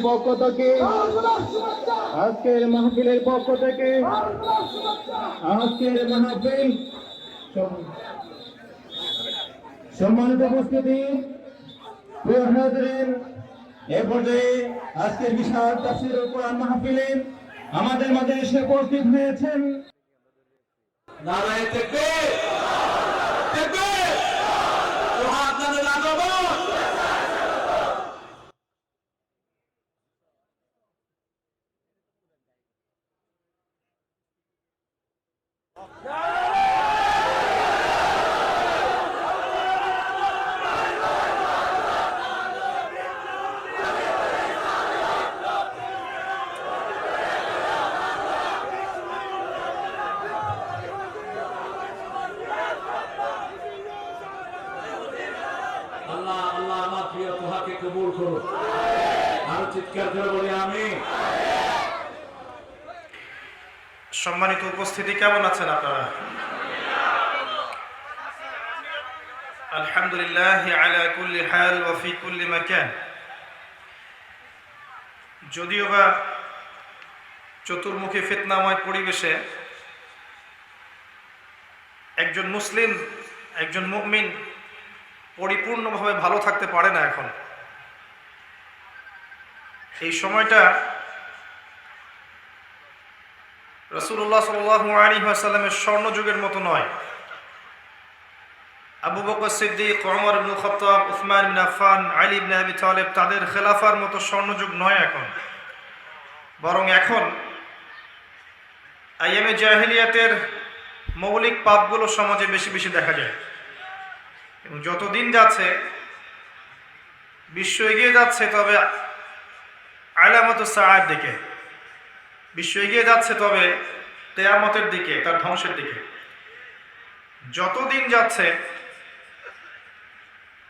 পক্ষ থেকে আজকের মাহফিলের পক্ষ থেকে আজকের মাহফিল সম্মানিত উপস্থিতি প্রিয় হাজরিন, এ পর্যায়ে আজকের বিশাল তাফসীরুল কোরআন মাহফিলে আমাদের মাঝে এসে উপস্থিত হয়েছেন নারায়ে তাকবীর, তাকবীর, জোহার নারে লাগবো। আল্লাহ আল্লাহ আমার প্রিয় তোহাকে কবুল করো। আরো চিৎকার করে বলি আমিন। সম্মানিত উপস্থিতি, কেমন আছেন আপনারা? আলহামদুলিল্লাহ আলা কুল্লি হাল ওয়া ফি কুল্লি মাকান। যদিও বা চতুর্মুখী ফিতনাময় পরিবেশে একজন মুসলিম, একজন মুমিন পরিপূর্ণভাবে ভালো থাকতে পারে না। এখন এই সময়টা রাসূলুল্লাহ সাল্লাল্লাহু আলাইহি ওয়াসাল্লামের স্বর্ণযুগের মতো নয়। আবু বকর সিদ্দিক, ওমর ইবনে খাত্তাব, উসমান ইবনে আফফান, আলী ইবনে আবি তালেব তাদের খেলাফার মতো স্বর্ণযুগ নয় এখন। বরং এখন আইয়ামে জাহিলিয়াতের মৌলিক পাপগুলো সমাজে বেশি বেশি দেখা যায়। এবং যত দিন যাচ্ছে বিশ্ব এগিয়ে যাচ্ছে, তবে আলামত সাআর দিকে বিশ্ব এগিয়ে যাচ্ছে, তবে কিয়ামতের দিকে, তার ধ্বংসের দিকে। যত দিন যাচ্ছে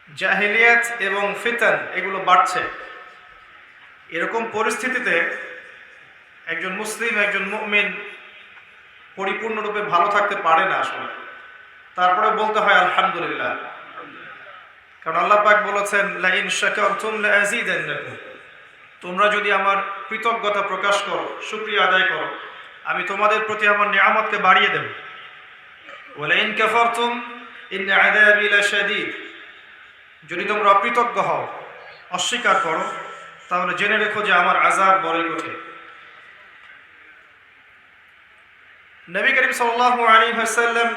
জাহিলিয়াত এবং ফিতন এগুলো বাড়ছে। এরকম পরিস্থিতিতে একজন মুসলিম, একজন মুমিন পরিপূর্ণরূপে ভালো থাকতে পারে না আসলে। তারপরে বলতে হয় আলহামদুলিল্লাহ, কারণ আল্লাহ পাক বলেছেন লা ইন শাকারতুম লা আযীদান্নাকুম, তোমরা যদি আমার কৃতজ্ঞতা প্রকাশ করো, শুকরিয়া আদায় করো, আমি তোমাদের প্রতি আমার নিয়ামতকে বাড়িয়ে দেব। ওয়া লা ইন কাফারতুম ইন্না আযাবি লাশাদীদ, যদি তোমরা অকৃতজ্ঞ হও, অস্বীকার করো, তাহলে জেনে রেখো যে আমার আযাব বড়ই কঠিন। নবী করিম সাল্লাল্লাহু আলাইহি ওয়াসাল্লাম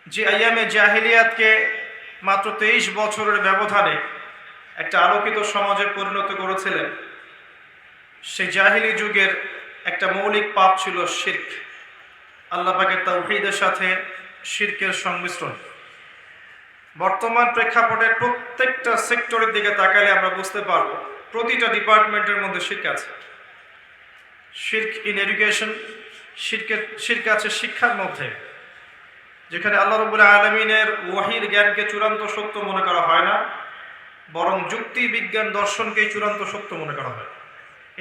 যে আইয়ামে জাহিলিয়াতকে মাত্র 23 বছরের ব্যবধানে একটা আলোকিত সমাজে পরিণত করেছিলেন, সেই জাহিলি যুগের একটা মৌলিক পাপ ছিল শিরক। আল্লাহ পাকের তাওহীদের সাথে শিরকের সংমিশ্রণ। বর্তমান প্রেক্ষাপটের প্রত্যেকটা সেক্টরের দিকে তাকালে আমরা বুঝতে পারবো প্রতিটা ডিপার্টমেন্টের মধ্যে শিরক আছে। শিরক ইন এডুকেশন, শিরক আছে শিক্ষার মধ্যে, যেখানে আল্লাহ রাব্বুল আলামিনের ওয়াহির জ্ঞানকে চূড়ান্ত সত্য মনে করা হয় না, বরং যুক্তি, বিজ্ঞান, দর্শনকেই চূড়ান্ত সত্য মনে করা হয়।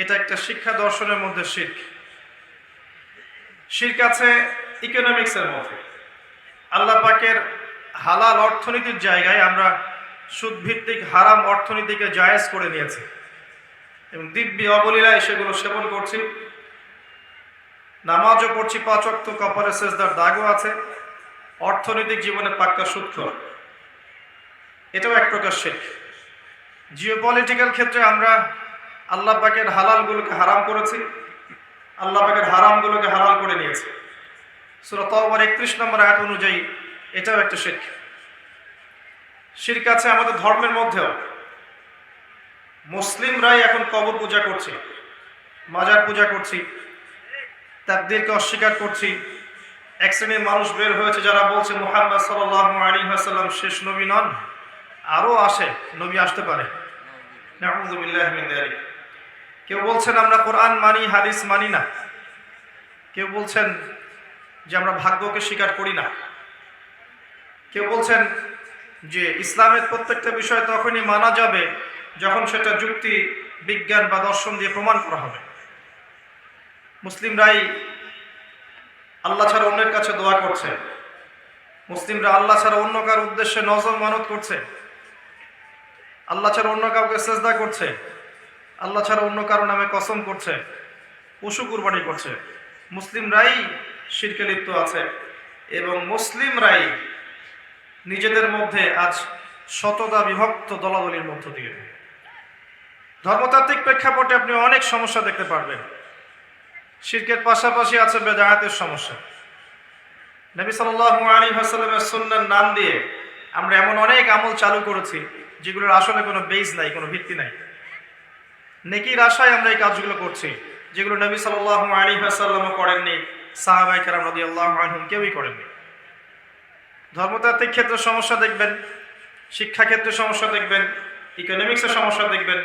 এটা একটা শিক্ষা দর্শনের মধ্যে শিরক। শিরক আছে ইকোনমিক্সের মধ্যে। আল্লাহ পাকের হালাল অর্থনীতির জায়গায় আমরা সুদভিত্তিক হারাম অর্থনীতিকে জায়েজ করে নিয়েছি এবং দিব্যি অবলীলায় সেগুলো সেবন করছি। নামাজও পড়ছি 5 ওয়াক্ত, কপালে সেজদার দাগও আছে, অর্থনৈতিক জীবনে পাক্কা সুদখোর। এটাও এক প্রকার শিরক। জিওপলিটিক্যাল ক্ষেত্রে আমরা আল্লাহ পাকের হালালগুলোকে হারাম করেছি, আল্লাহ পাকের হারামগুলোকে হালাল করে নিয়েছি। সূরা তাওবার 31 নম্বর আয়াত অনুযায়ী এটাও একটা শিরক। শিরক আছে আমাদের ধর্মের মধ্যেও। মুসলিমরাই এখন কবর পূজা করছি, মাজার পূজা করছি, তাকদীরকে অস্বীকার করছি। এক শ্রেণীর মানুষ বের হয়েছে যারা বলছে মুহাম্মদ সাল্লাল্লাহু আলাইহি ওয়াসাল্লাম শেষ নবী নন, আরও আসে, নবী আসতে পারে। নাউযু বিল্লাহি মিন যালিক। কেউ বলছেন আমরা কোরআন মানি, হাদিস মানি না। কেউ বলছেন যে আমরা ভাগ্যকে স্বীকার করি না। কেউ বলছেন যে ইসলামের প্রত্যেকটা বিষয় তখনই মানা যাবে যখন সেটা যুক্তি, বিজ্ঞান বা দর্শন দিয়ে প্রমাণ করা হবে। মুসলিমরাই আল্লাহ ছাড়া অন্যের কাছে দোয়া করছে, মুসলিমরা আল্লাহ ছাড়া অন্য কার উদ্দেশ্যে নজর মানত করছে, আল্লাহ ছাড়া অন্য কাউকে সেজদা করছে, আল্লাহ ছাড়া অন্য কারো নামে কসম করছে, পশু কুরবানি করছে, মুসলিমরাই শিরকে লিপ্ত আছে এবং মুসলিমরাই নিজেদের মধ্যে আজ শতদা বিভক্ত দলাদলির মধ্য দিয়ে। ধর্মতাত্ত্বিক প্রেক্ষাপটে আপনি অনেক সমস্যা দেখতে পারবেন। শিরকের পাশাপাশি আছে বেদায়াতের সমস্যা। নবী সাল্লাল্লাহু আলাইহি ওয়াসাল্লামের সুন্নাহর নাম দিয়ে আমরা এমন অনেক আমল চালু করেছি যেগুলোর আসলে কোনো বেস নাই, কোনো ভিত্তি নাই। নেকির আশায় আমরা এই কাজগুলো করছি যেগুলো নবী সাল্লাল্লাহু আলাইহি ওয়াসাল্লামও করেননি, সাহাবায়ে কেরাম রাদিয়াল্লাহু আনহুম কেউই করেননি। ধর্মতাত্ত্বিক ক্ষেত্রে সমস্যা দেখবেন, শিক্ষা ক্ষেত্রে সমস্যা দেখবেন, ইকোনমিক্সের সমস্যা দেখবেন,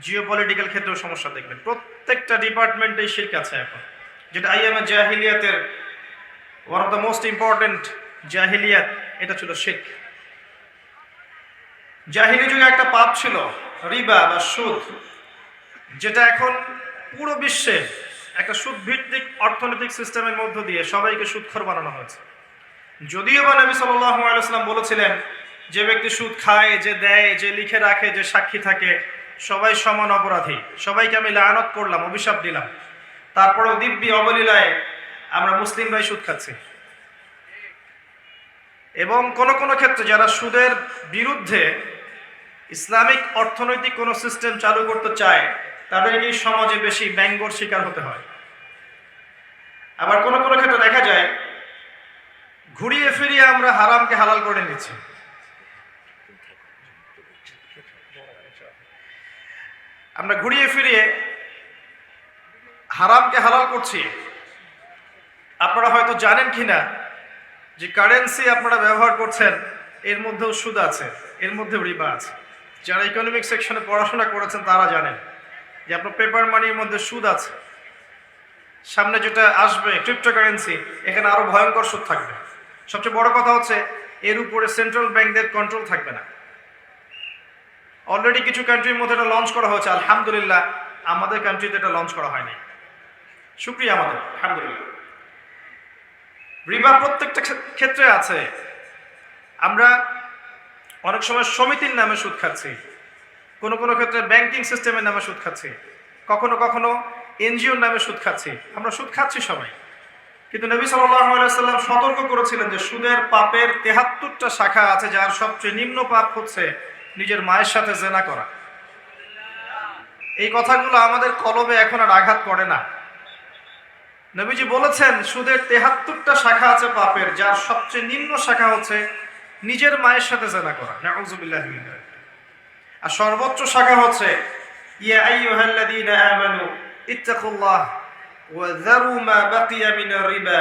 জিওপলিটিক্যাল ক্ষেত্রেও সমস্যা দেখবেন। প্রত্যেকটা ডিপার্টমেন্টেই শিরক আছে এখন, যেটা আইয়ামে জাহিলিয়াতের one of the most important জাহিলিয়াত, এটা ছিল শিরক। জাহিলি যুগে একটা পাপ ছিল রিবা বা সুদ, যেটা এখন পুরো বিশ্বে একটা সুদ ভিত্তিক অর্থনৈতিক সিস্টেমের মধ্য দিয়ে সবাইকে সুদখোর বানানো হয়েছে। যদিও বা নবী সাল্লাল্লাহু আলাইহি ওয়াসাল্লাম বলেছিলেন যে ব্যক্তি সুদ খায়, যে দেয়, যে লিখে রাখে, যে সাক্ষী থাকে, সবাই সমান অপরাধী, সবাইকে আমি লানত করলাম, অভিশাপ দিলাম। তারপরেও দিব্যি অবলীলায় আমরা মুসলিমরাই সুদ খাচ্ছি। এবং কোন কোন ক্ষেত্রে যারা সুদের বিরুদ্ধে ইসলামিক অর্থনৈতিক কোনো সিস্টেম চালু করতে চায় তাদেরকেই সমাজে বেশি ব্যঙ্গর শিকার হতে হয়। আবার কোন কোন ক্ষেত্রে দেখা যায় ঘুরিয়ে ফিরিয়ে আমরা হারামকে হালাল করে নিচ্ছি। আমরা ঘুরিয়ে ফিরিয়ে হারামকে হালাল করছি। আপনারা হয়তো জানেন কিনা যে কারেন্সি আপনারা ব্যবহার করছেন এর মধ্যেও সুদ আছে, এর মধ্যেও রিবা আছে। যারা ইকোনমিক সেকশনে পড়াশোনা করেছেন তারা জানেন যে আপনার পেপার মানির মধ্যে সুদ আছে। সামনে যেটা আসবে ক্রিপ্টোকারেন্সি, এখানে আরো ভয়ঙ্কর সুদ থাকবে। সবচেয়ে বড় কথা হচ্ছে এর উপরে সেন্ট্রাল ব্যাংকদের কন্ট্রোল থাকবে না। অলরেডি কিছু কান্ট্রির মধ্যে এটা লঞ্চ করা হয়েছে, আলহামদুলিল্লাহ। আমাদের কান্ট্রিতে এটা লঞ্চ করা হয়নি, শুকরিয়া আমাদের, আলহামদুলিল্লাহ। রিবা প্রত্যেকটা ক্ষেত্রে আছে। আমরা অনেক সময় সমিতির নামে সুদ খাচ্ছি, কোনো কোনো ক্ষেত্রে ব্যাংকিং সিস্টেমের নামে সুদ খাচ্ছি, কখনো কখনো এনজিওর নামে সুদ খাচ্ছি। আমরা সুদ খাচ্ছি সবাই, কিন্তু নবী সাল্লাল্লাহু আলাইহি ওয়াসাল্লাম সতর্ক করেছিলেন যে সুদের পাপের ৭৩টা শাখা আছে, যার সবচেয়ে নিম্ন পাপ হচ্ছে নিজের মায়ের সাথে জেনা করা। এই কথাগুলো আমাদের কলবে এখন আর আঘাত করে না। নবীজি বলেছেন সুদের ৭৩টা শাখা আছে পাপের, যার সবচেয়ে নিম্ন শাখা হচ্ছে নিজের মায়ের সাথে জেনা করা, নাউযুবিল্লাহি মিন যালিক। আর সর্বোচ্চ শাখা হচ্ছে ইয়া আইয়ুহাল্লাযীনা আমানু ইত্তাকুল্লাহ ওয়া যারু মা বাকিয়া মিনার রিবা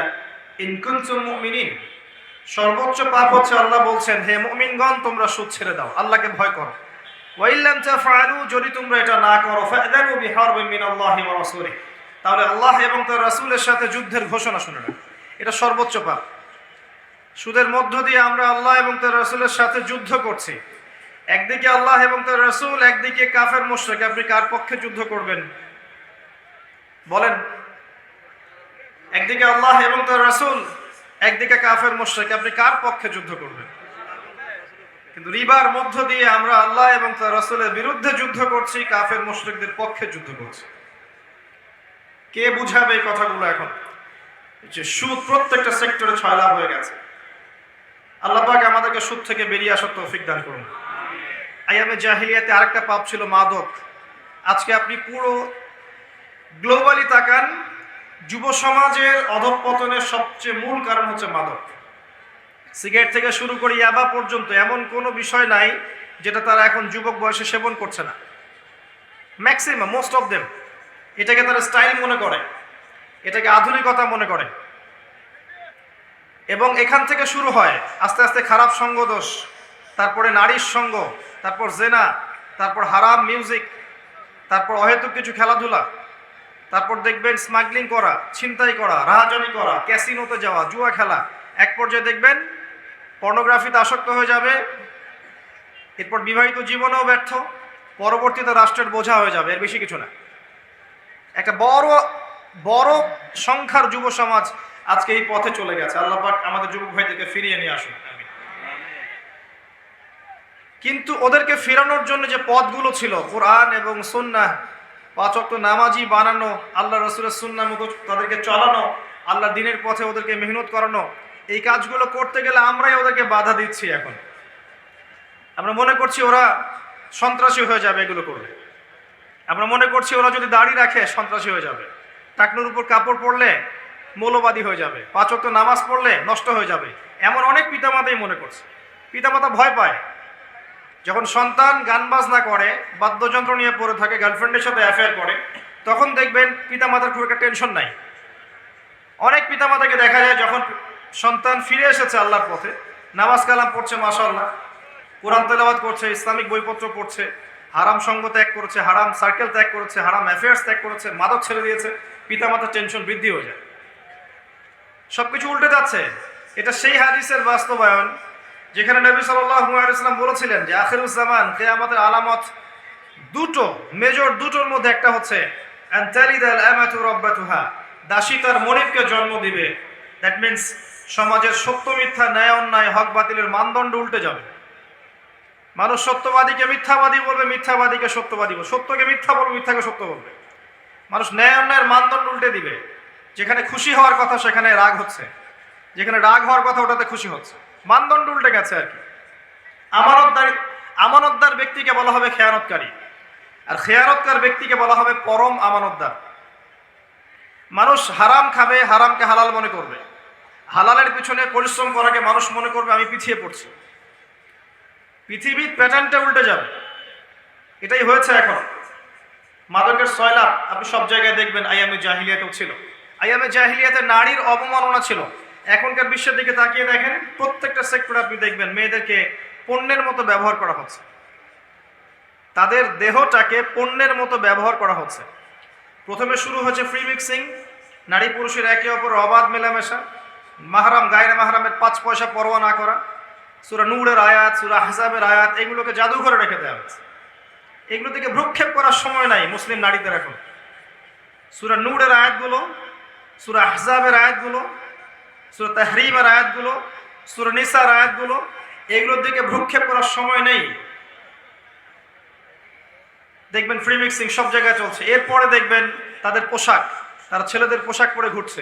ইন কুনতুম মুমিনিন। সর্বোচ্চ পাপ হচ্ছে আল্লাহ বলছেন, হে মুমিনগণ তোমরা সুদ ছেড়ে দাও, আল্লাহকে ভয় করো। ওয়া ইল্লাম তাফআলু, যদি তোমরা এটা না করো, ফাআযানু বিহারবিন মিনাল্লাহি ওয়া রাসূলিহি, তাহলে আল্লাহ এবং তার রাসূলের সাথে যুদ্ধের ঘোষণা শুনে নাও। এটা সর্বোচ্চ পাপ। সুদের মধ্য দিয়ে আমরা আল্লাহ এবং তার রাসূলের সাথে যুদ্ধ করছি। একদিকে আল্লাহ এবং তার রাসূল, একদিকে কাফের মুশরিক। আপনি কার পক্ষে যুদ্ধ করবেন বলেন? একদিকে আল্লাহ এবং তার রাসূল, একদিকে কাফের মুশরিক, আপনি কার পক্ষে যুদ্ধ করবেন? কিন্তু রিবার মধ্য দিয়ে আমরা আল্লাহ এবং তার রাসূলের বিরুদ্ধে যুদ্ধ করছি, কাফের মুশরিকদের পক্ষে যুদ্ধ করছি। কে বুঝাবে এই কথাগুলো এখন? যে সুদ প্রত্যেকটা সেক্টরে ছয়লাভ হয়ে গেছে। আল্লাহ পাক আমাদেরকে সুদ থেকে বেরিয়ে আসার তৌফিক দান করুন। আইয়ামে জাহিলিয়াতে আরেকটা পাপ ছিল মাদক। আজকে আপনি পুরো গ্লোবালি তাকান, যুব সমাজের অধঃপতনের সবচেয়ে মূল কারণ হচ্ছে মাদক। সিগারেট থেকে শুরু করে ইয়াবা পর্যন্ত এমন কোনো বিষয় নাই যেটা তারা এখন যুবক বয়সে সেবন করছে না। ম্যাক্সিমাম, মোস্ট অফ দেম এটাকে তারা স্টাইল মনে করে, এটাকে আধুনিকতা মনে করে। এবং এখান থেকে শুরু হয় আস্তে আস্তে খারাপ সঙ্গ দোষ, তারপরে নারীর সঙ্গ, তারপর জেনা, তারপর হারাম মিউজিক, তারপর অহেতুক কিছু খেলাধুলা, তারপর দেখবেন স্মাগলিং করা, ছিনতাই করা, রাহাজানি করা, ক্যাসিনোতে যাওয়া, জুয়া খেলা। এক পর্যায়ে দেখবেন পর্নোগ্রাফিতে আসক্ত হয়ে যাবে, এরপর বিবাহিত জীবনেও ব্যর্থ, পরবর্তীতে রাষ্ট্রের বোঝা হয়ে যাবে। এর বেশি কিছু না। একটা বড় বড় সংখ্যার যুব সমাজ আজকে এই পথে চলে গেছে। আল্লাহ পাক আমাদের যুবক ভাইদেরকে ফিরিয়ে নিয়ে আসুন। কিন্তু ওদেরকে ফেরানোর জন্য যে পথগুলো ছিল, কোরআন এবং সুন্নাহ, 5 ওয়াক্ত নামাজি বানানো, আল্লাহ রসুলের সুন্নাহ মতো তাদেরকে চালানো, আল্লাহ দিনের পথে ওদেরকে মেহনত করানো, এই কাজগুলো করতে গেলে আমরাই ওদেরকে বাধা দিচ্ছি। এখন আমরা মনে করছি ওরা সন্ত্রাসী হয়ে যাবে এগুলো করলে। আমরা মনে করছি ওরা যদি দাড়ি রাখে সন্ত্রাসী হয়ে যাবে, টাকনুর উপর কাপড় পরলে মৌলবাদী হয়ে যাবে, 5 ওয়াক্ত নামাজ পড়লে নষ্ট হয়ে যাবে। এমন অনেক পিতামাতাই মনে করছে। পিতামাতা ভয় পায় যখন সন্তান গান বাজনা করে, বাদ্যযন্ত্র নিয়ে পড়ে থাকে, গার্লফ্রেন্ডের সাথে অ্যাফেয়ার করে, তখন দেখবেন পিতামাতার খুব একটা টেনশন নাই। অনেক পিতামাতাকে দেখা যায় যখন সন্তান ফিরে এসেছে আল্লাহর পথে, নামাজ কালাম পড়ছে, মাশাআল্লাহ, কোরআন তেলাওয়াত করছে, ইসলামিক বইপত্র পড়ছে, হারাম সঙ্গ ত্যাগ করেছে, হারাম সার্কেল ত্যাগ করেছে, হারাম অ্যাফেয়ার্স ত্যাগ করেছে, মাদক ছেড়ে দিয়েছে, পিতামাতার টেনশন বৃদ্ধি হয়ে যায়। সবকিছু উল্টে যাচ্ছে। এটা সেই হাদিসের বাস্তবায়ন যেখানে নবী সাল্লাল্লাহু আলাইহি ওয়াসাল্লাম বলেছিলেন যে আখিরুজ জামান, কিয়ামতের আলামত দুটো, মেজর দুটোর মধ্যে একটা হচ্ছে আনতালিদাল আমাতু রাব্বাতুহা, দাসী তার মনিবকে জন্ম দিবে। দ্যাট মিন্স সমাজের সত্য মিথ্যা, ন্যায় অন্যায়, হক বাতিলের মানদণ্ড উল্টে যাবে। মানুষ সত্যবাদীকে মিথ্যাবাদী বলবে, মিথ্যাবাদীকে সত্যবাদী বলবে, সত্যকে মিথ্যা বলবে, মিথ্যাকে সত্য বলবে। মানুষ ন্যায় অন্যায়ের মানদণ্ড উল্টে দিবে। যেখানে খুশি হওয়ার কথা সেখানে রাগ হচ্ছে, যেখানে রাগ হওয়ার কথা ওটাতে খুশি হচ্ছে। মানদণ্ড উল্টে গেছে আর কি। আমানতদার ব্যক্তিকে বলা হবে খেয়ানতকারী, আর খেয়ানতকার ব্যক্তিকে বলা হবে পরম আমানতদার। মানুষ হারাম খাবে, হারামকে হালাল মনে করবে, হালালের পিছনে পরিশ্রম করাকে মানুষ মনে করবে আমি পিছিয়ে পড়ছি। পৃথিবীর প্যাটার্নটা উল্টে যাবে। এটাই হয়েছে এখন। মাদকের সয়লাভ আপনি সব জায়গায় দেখবেন। আইয়ামে জাহিলিয়াতেও ছিল। আইয়ামে জাহিলিয়াতে নারীর অবমাননা ছিল। এখনকার বিশ্বের দিকে তাকিয়ে দেখেন, প্রত্যেকটা সেক্টরে আপনি দেখবেন মেয়েদেরকে পণ্যের মতো ব্যবহার করা হচ্ছে। তাদের দেহটাকে পণ্যের মতো ব্যবহার করা হচ্ছে। প্রথমে শুরু হয়েছে ফ্রি মিক্সিং, নারী পুরুষের একে অপর অবাধ মেলামেশা, মাহরাম গায়রে মাহরামের 5 পয়সা পরোয়া না করা, সূরা নূরের আয়াত, সূরা আহজাবের আয়াত, এগুলোকে জাদুঘরে রেখে দেওয়া হয়েছে। এগুলো থেকে ভ্রুক্ষেপ করার সময় নাই মুসলিম নারীদের এখন। সূরা নূরের আয়াতগুলো, সূরা আহজাবের আয়াতগুলো, সূরা তাহরিমের আয়াতগুলো, সূরা নিসার আয়াতগুলো, এগুলোর দিকে ভ্রুক্ষেপ করার সময় নেই। দেখবেন ফ্রি মিক্সিং সব জায়গায় চলছে। এরপরে দেখবেন তাদের পোশাক, তারা ছেলেদের পোশাক পরে ঘুরছে,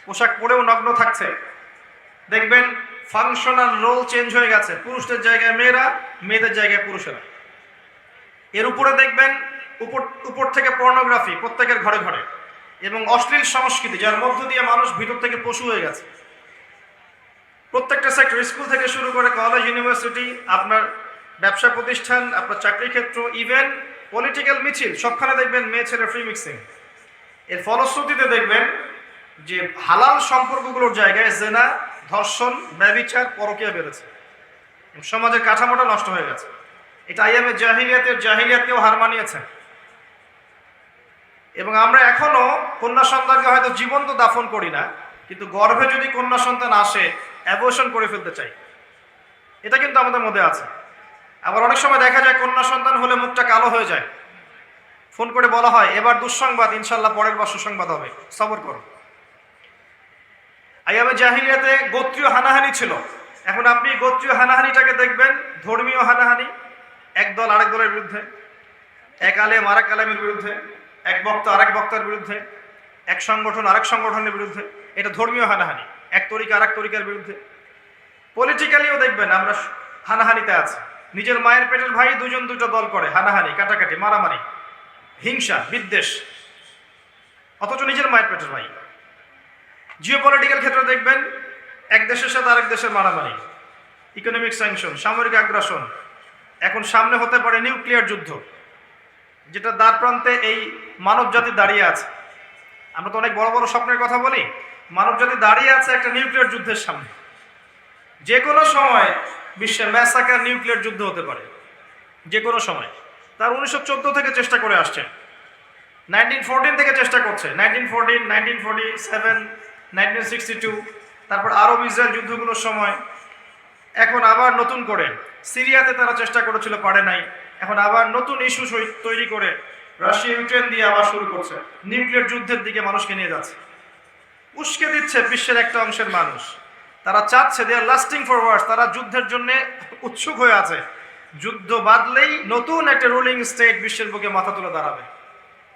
পোশাক পরেও নগ্ন থাকছে। দেখবেন ফাংশনাল রোল চেঞ্জ হয়ে গেছে, পুরুষদের জায়গায় মেয়েরা, মেয়েদের জায়গায় পুরুষেরা। এর উপরে দেখবেন উপর থেকে পর্নোগ্রাফি প্রত্যেকের ঘরে ঘরে, এবং অশ্লীল সংস্কৃতি, যার মধ্য দিয়ে মানুষ ভিতর থেকে পশু হয়ে গেছে। প্রত্যেকটা সেক্টর, স্কুল থেকে শুরু করে কলেজ, ইউনিভার্সিটি, আপনার ব্যবসা প্রতিষ্ঠান, আপনার চাকরি ক্ষেত্র, ইভেন পলিটিক্যাল মিছিল, সবখানে দেখবেন মেয়ে ছেলে ফ্রি মিক্সিং। এর ফলশ্রুতিতে দেখবেন যে হালাল সম্পর্কগুলোর জায়গায় জেনা, ধর্ষণ, ব্যভিচার, পরকীয়া বেড়েছে। সমাজের কাঠামোটা নষ্ট হয়ে গেছে। এটা আইয়ামে জাহিলিয়াতকেও হার মানিয়েছে। এবং আমরা এখনো কন্যা সন্তানকে হয়তো জীবন্ত দাফন করি না, কিন্তু গর্ভে যদি কন্যা সন্তান আসে অ্যাবর্শন করে ফেলতে চাই। এটা কিন্তু আমাদের মধ্যে আছে। আবার অনেক সময় দেখা যায় কন্যা সন্তান হলে মুখটা কালো হয়ে যায়, ফোন করে বলা হয় এবার দুঃসংবাদ, ইনশাল্লাহ পরের বার সুসংবাদ হবে, সবর করো। আইয়ামে জাহিলিয়াতে গোত্রীয় হানাহানি ছিল। এখন আপনি গোত্রীয় হানাহানিটাকে দেখবেন ধর্মীয় হানাহানি, এক দল আরেক দলের বিরুদ্ধে, এক আলেম আরেক আলেমের বিরুদ্ধে, এক বক্তা আরেক বক্তার বিরুদ্ধে, এক সংগঠন আরেক সংগঠনের বিরুদ্ধে। এটা ধর্মীয় হানাহানি। এক তরিকা আরেক তরিকার বিরুদ্ধে। পলিটিক্যালিও দেখবেন আমরা হানাহানিতে আছি। নিজের মায়ের পেটের ভাই দুজন দুটো দল করে হানাহানি, কাটাকাটি, মারামারি, হিংসা, বিদ্বেষ, অথচ নিজের মায়ের পেটের ভাই। জিওপলিটিক্যাল ক্ষেত্রে দেখবেন এক দেশের সাথে আরেক দেশের মারামারি, ইকোনমিক স্যাংশন, সামরিক আগ্রাসন। এখন সামনে হতে পারে নিউক্লিয়ার যুদ্ধ, যেটা দ্বার প্রান্তে এই মানব জাতি দাঁড়িয়ে আছে। আমরা তো অনেক বড় বড় স্বপ্নের কথা বলি, মানব জাতি দাঁড়িয়ে আছে একটা নিউক্লিয়ার যুদ্ধের সামনে। যে কোনো সময় বিশ্বে ম্যাসাকার নিউক্লিয়ার যুদ্ধ হতে পারে, যে কোনো সময়। তার 1914 থেকে চেষ্টা করে আসছে, 1914 থেকে চেষ্টা করছে, 1914, 1947, 1962, তারপর আরব ইসরায়েল যুদ্ধগুলোর সময়। এখন আবার নতুন করে সিরিয়াতে তারা চেষ্টা করেছিল, পারে নাই। এখন আবার নতুন ইস্যু তৈরি করে রাশিয়া ইউক্রেন দিয়ে আবার শুরু করছে, নিউক্লিয়ার যুদ্ধের দিকে মানুষকে নিয়ে যাচ্ছে। উস্কে দিচ্ছে বিশ্বের একটা অংশের মানুষ। তারা চাচ্ছে দে আর লাস্টিং ফরওয়ার্ড, তারা যুদ্ধের জন্য উৎসুক হয়ে আছে। যুদ্ধ বাঁধলেই নতুন একটা রুলিং স্টেট বিশ্বের বুকে মাথা তুলে দাঁড়াবে।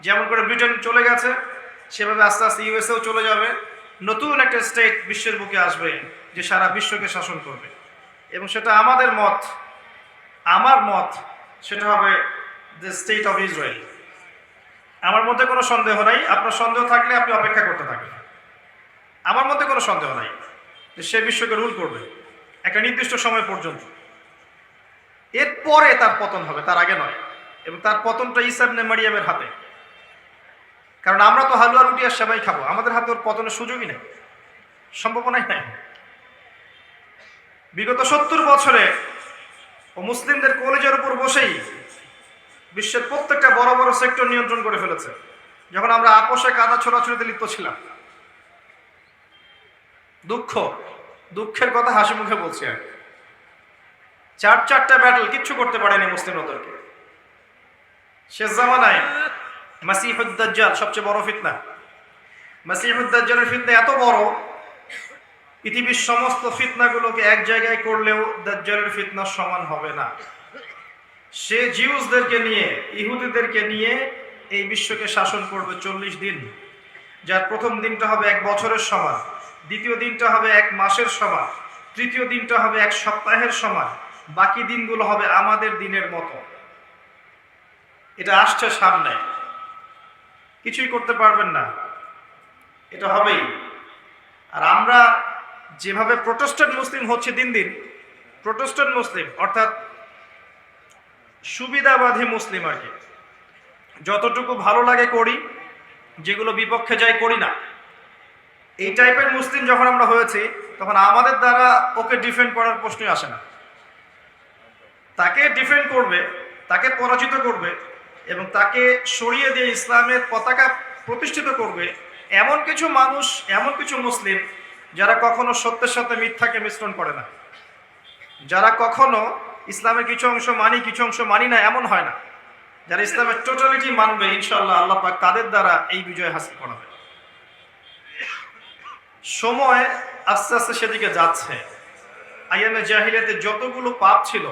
যেমন করে ব্রিটেন চলে গেছে, সেভাবে আস্তে আস্তে ইউএসএও চলে যাবে। নতুন একটা স্টেট বিশ্বের বুকে আসবে যে সারা বিশ্বকে শাসন করবে। এবং সেটা আমাদের মত, আমার মত, সেটা হবে দ্য স্টেট অফ ইসরায়েল। আমার মধ্যে কোনো সন্দেহ নাই। আপনার সন্দেহ থাকলে আপনি অপেক্ষা করতে থাকেন। আমার মধ্যে কোনো সন্দেহ নাই যে সে বিশ্বকে রুল করবে একটা নির্দিষ্ট সময় পর্যন্ত। এরপরে তার পতন হবে, তার আগে নয়। এবং তার পতনটা ঈসা ইবনে মারিয়ামের হাতে। কারণ আমরা তো হালুয়া রুটি আর সেমাই খাবো, আমাদের হাতে ওর পতনের সুযোগই নেই, সম্ভাবনাই নাই। বিগত 70 বছরে ও মুসলিমদের কলেজের উপর বসেই বিশ্বের প্রত্যেকটা বড় বড় সেক্টর নিয়ন্ত্রণ করে ফেলেছে, যখন আমরা আপোষে কাদা ছোড়াছুড়িতে লিপ্ত ছিলাম। দুঃখের কথা হাসি মুখে বলছি আর 4টা ব্যাটল কিচ্ছু করতে পারেনি মুসলিম ওদেরকে। শেষ জামানায় মাসিহুদ দাজ্জাল সবচেয়ে বড় ফিতনা। মাসিহুদ দাজ্জালের ফিতনা এত বড়, পৃথিবীর সমস্ত ফিতনাগুলোকে এক জায়গায় করলেও দাজ্জালের ফিতনার সমান হবে না। সে জিউসদেরকে নিয়ে, ইহুদিদেরকে নিয়ে এই বিশ্বকে শাসন করবে 40 দিন, যার প্রথম দিনটা হবে 1 বছরের সমান, দ্বিতীয় দিনটা হবে 1 মাসের সমান, তৃতীয় দিনটা হবে 1 সপ্তাহের সমান, বাকি দিনগুলো হবে আমাদের দিনের মতো। এটা আসছে সামনে, কিছুই করতে পারবেন না, এটা হবেই। আর আমরা যেভাবে প্রোটেস্ট্যান্ট মুসলিম হচ্ছে দিন দিন, প্রোটেস্ট্যান্ট মুসলিম অর্থাৎ সুবিধাবাদী মুসলিম আর কি, যতটুকু ভালো লাগে করি, যেগুলো বিপক্ষে যাই করি না, এই টাইপের মুসলিম যখন আমরা হয়েছি, তখন আমাদের দ্বারা ওকে ডিফেন্ড করার প্রশ্নই আসে না। তাকে ডিফেন্ড করবে, তাকে পরাজিত করবে এবং তাকে সরিয়ে দিয়ে ইসলামের পতাকা প্রতিষ্ঠিত করবে এমন কিছু মানুষ, এমন কিছু মুসলিম যারা কখনো সত্যের সাথে মিথ্যাকে মিশ্রণ করে না, যারা কখনো ইসলামের কিছু অংশ মানি কিছু অংশ মানি না, এমন হয় না। যারা ইসলামের টোটালিটি মানবে, ইনশাআল্লাহ আল্লাহ পাক তাদের দ্বারা এই বিজয় হাসিল করাবে। সময় আস্তে আস্তে সেদিকে যাচ্ছে। আইয়ামে জাহিলিয়াতে যতগুলো পাপ ছিল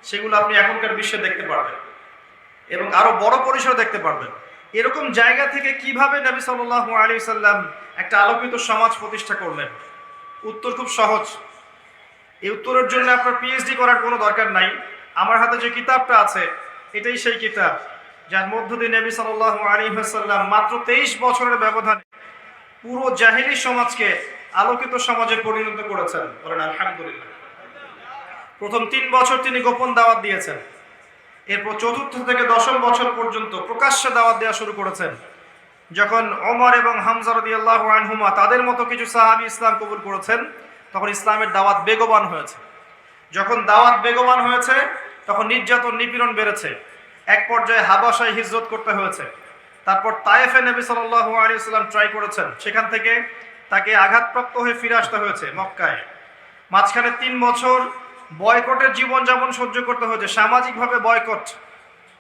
সেগুলো আপনি এখনকার বিশ্বে দেখতে পারবেন এবং আরো বড় পরিসরে দেখতে পারবেন। এরকম জায়গা থেকে কিভাবে নবী সাল্লাল্লাহু আলাইহি সাল্লাম একটা আলোকিত সমাজ প্রতিষ্ঠা করলেন? উত্তর খুব সহজ। এই উত্তরের জন্য আপনার পিএইচডি করার কোনো দরকার নাই। আমার হাতে যে কিতাবটা আছে এটাই সেই কিতাব যার মধ্য দিয়ে নবী সাল্লাল্লাহু আলাইহি ওয়াসাল্লাম মাত্র 23 বছরের ব্যবধানে পুরো জাহিলি সমাজকে আলোকিত সমাজে পরিণত করেছেন। বলেন আলহামদুলিল্লাহ। প্রথম 3 বছর তিনি গোপন দাওয়াত দিয়েছেন, এরপর 4র্থ থেকে 10ম বছর পর্যন্ত প্রকাশ্যে দাওয়াত দেওয়া শুরু করেছেন। যখন ওমর এবং হামজা রাদিয়াল্লাহু আনহুমা তাদের মতো কিছু সাহাবী ইসলাম কবুল করেছেন, তখন ইসলামের দাওয়াত বেগবান হয়েছে। যখন দাওয়াত বেগবান হয়েছে, তখন নির্যাতন নিপীড়ন বেড়েছে। এক পর্যায়ে হাবাসায় হিজরত করতে হয়েছে। তারপর তায়েফে নবী সাল্লাল্লাহু আলাইহি ওয়াসাল্লাম ট্রাই করেছেন, সেখান থেকে তাকে আঘাতপ্রাপ্ত হয়ে ফিরে আসতে হয়েছে মক্কায়। মাঝখানে 3 বছর বয়কটের জীবনযাপন সহ্য করতে হয়েছে, সামাজিকভাবে বয়কট।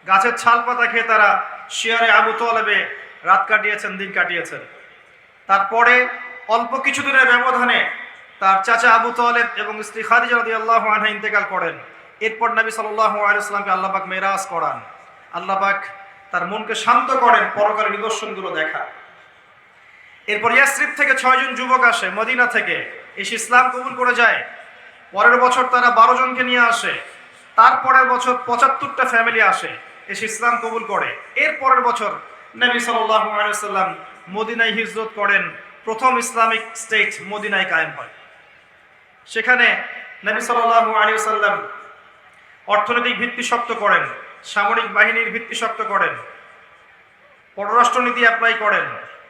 গাছের ছাল পাতা খেয়ে তারা শিয়ারে আবু তালেবে রাত কাটিয়েছেন, দিন কাটিয়েছেন। তারপরে অল্প কিছুদিনের ব্যবধানে তার চাচা আবু তালেব এবং স্ত্রী খাদিজা রাদিয়াল্লাহু আনহা ইন্তেকাল করেন। এরপর নবী সাল্লাল্লাহু আলাইহি ওয়াসাল্লামকে আল্লাহ পাক মেরাজ করান। আল্লাহ পাক তার মনকে শান্ত করেন পরকালের নিদর্শনগুলো দেখা। এরপর ইয়াসরিব থেকে 6 জন যুবক আসে মদিনা থেকে, এসে ইসলাম কবুল করে যায়। পরের বছর তারা 12 জনকে নিয়ে আসে। তারপরের বছর 75টা ফ্যামিলি আসে, এসে ইসলাম কবুল করে। এর পরের বছর নবী সাল্লাল্লাহু আলাইহি ওয়াসাল্লাম মদিনায় হিজরত করেন। প্রথম ইসলামিক স্টেট মদিনায় কায়েম হয়। সেখানে নবী সাল্লাল্লাহু আলাইহি ওয়াসাল্লাম অর্থনৈতিক ভিত্তি শক্ত করেন, সামরিক বাহিনীর ভিত্তি শক্ত করেন, পররাষ্ট্রনীতি অ্যাপ্লাই করেন,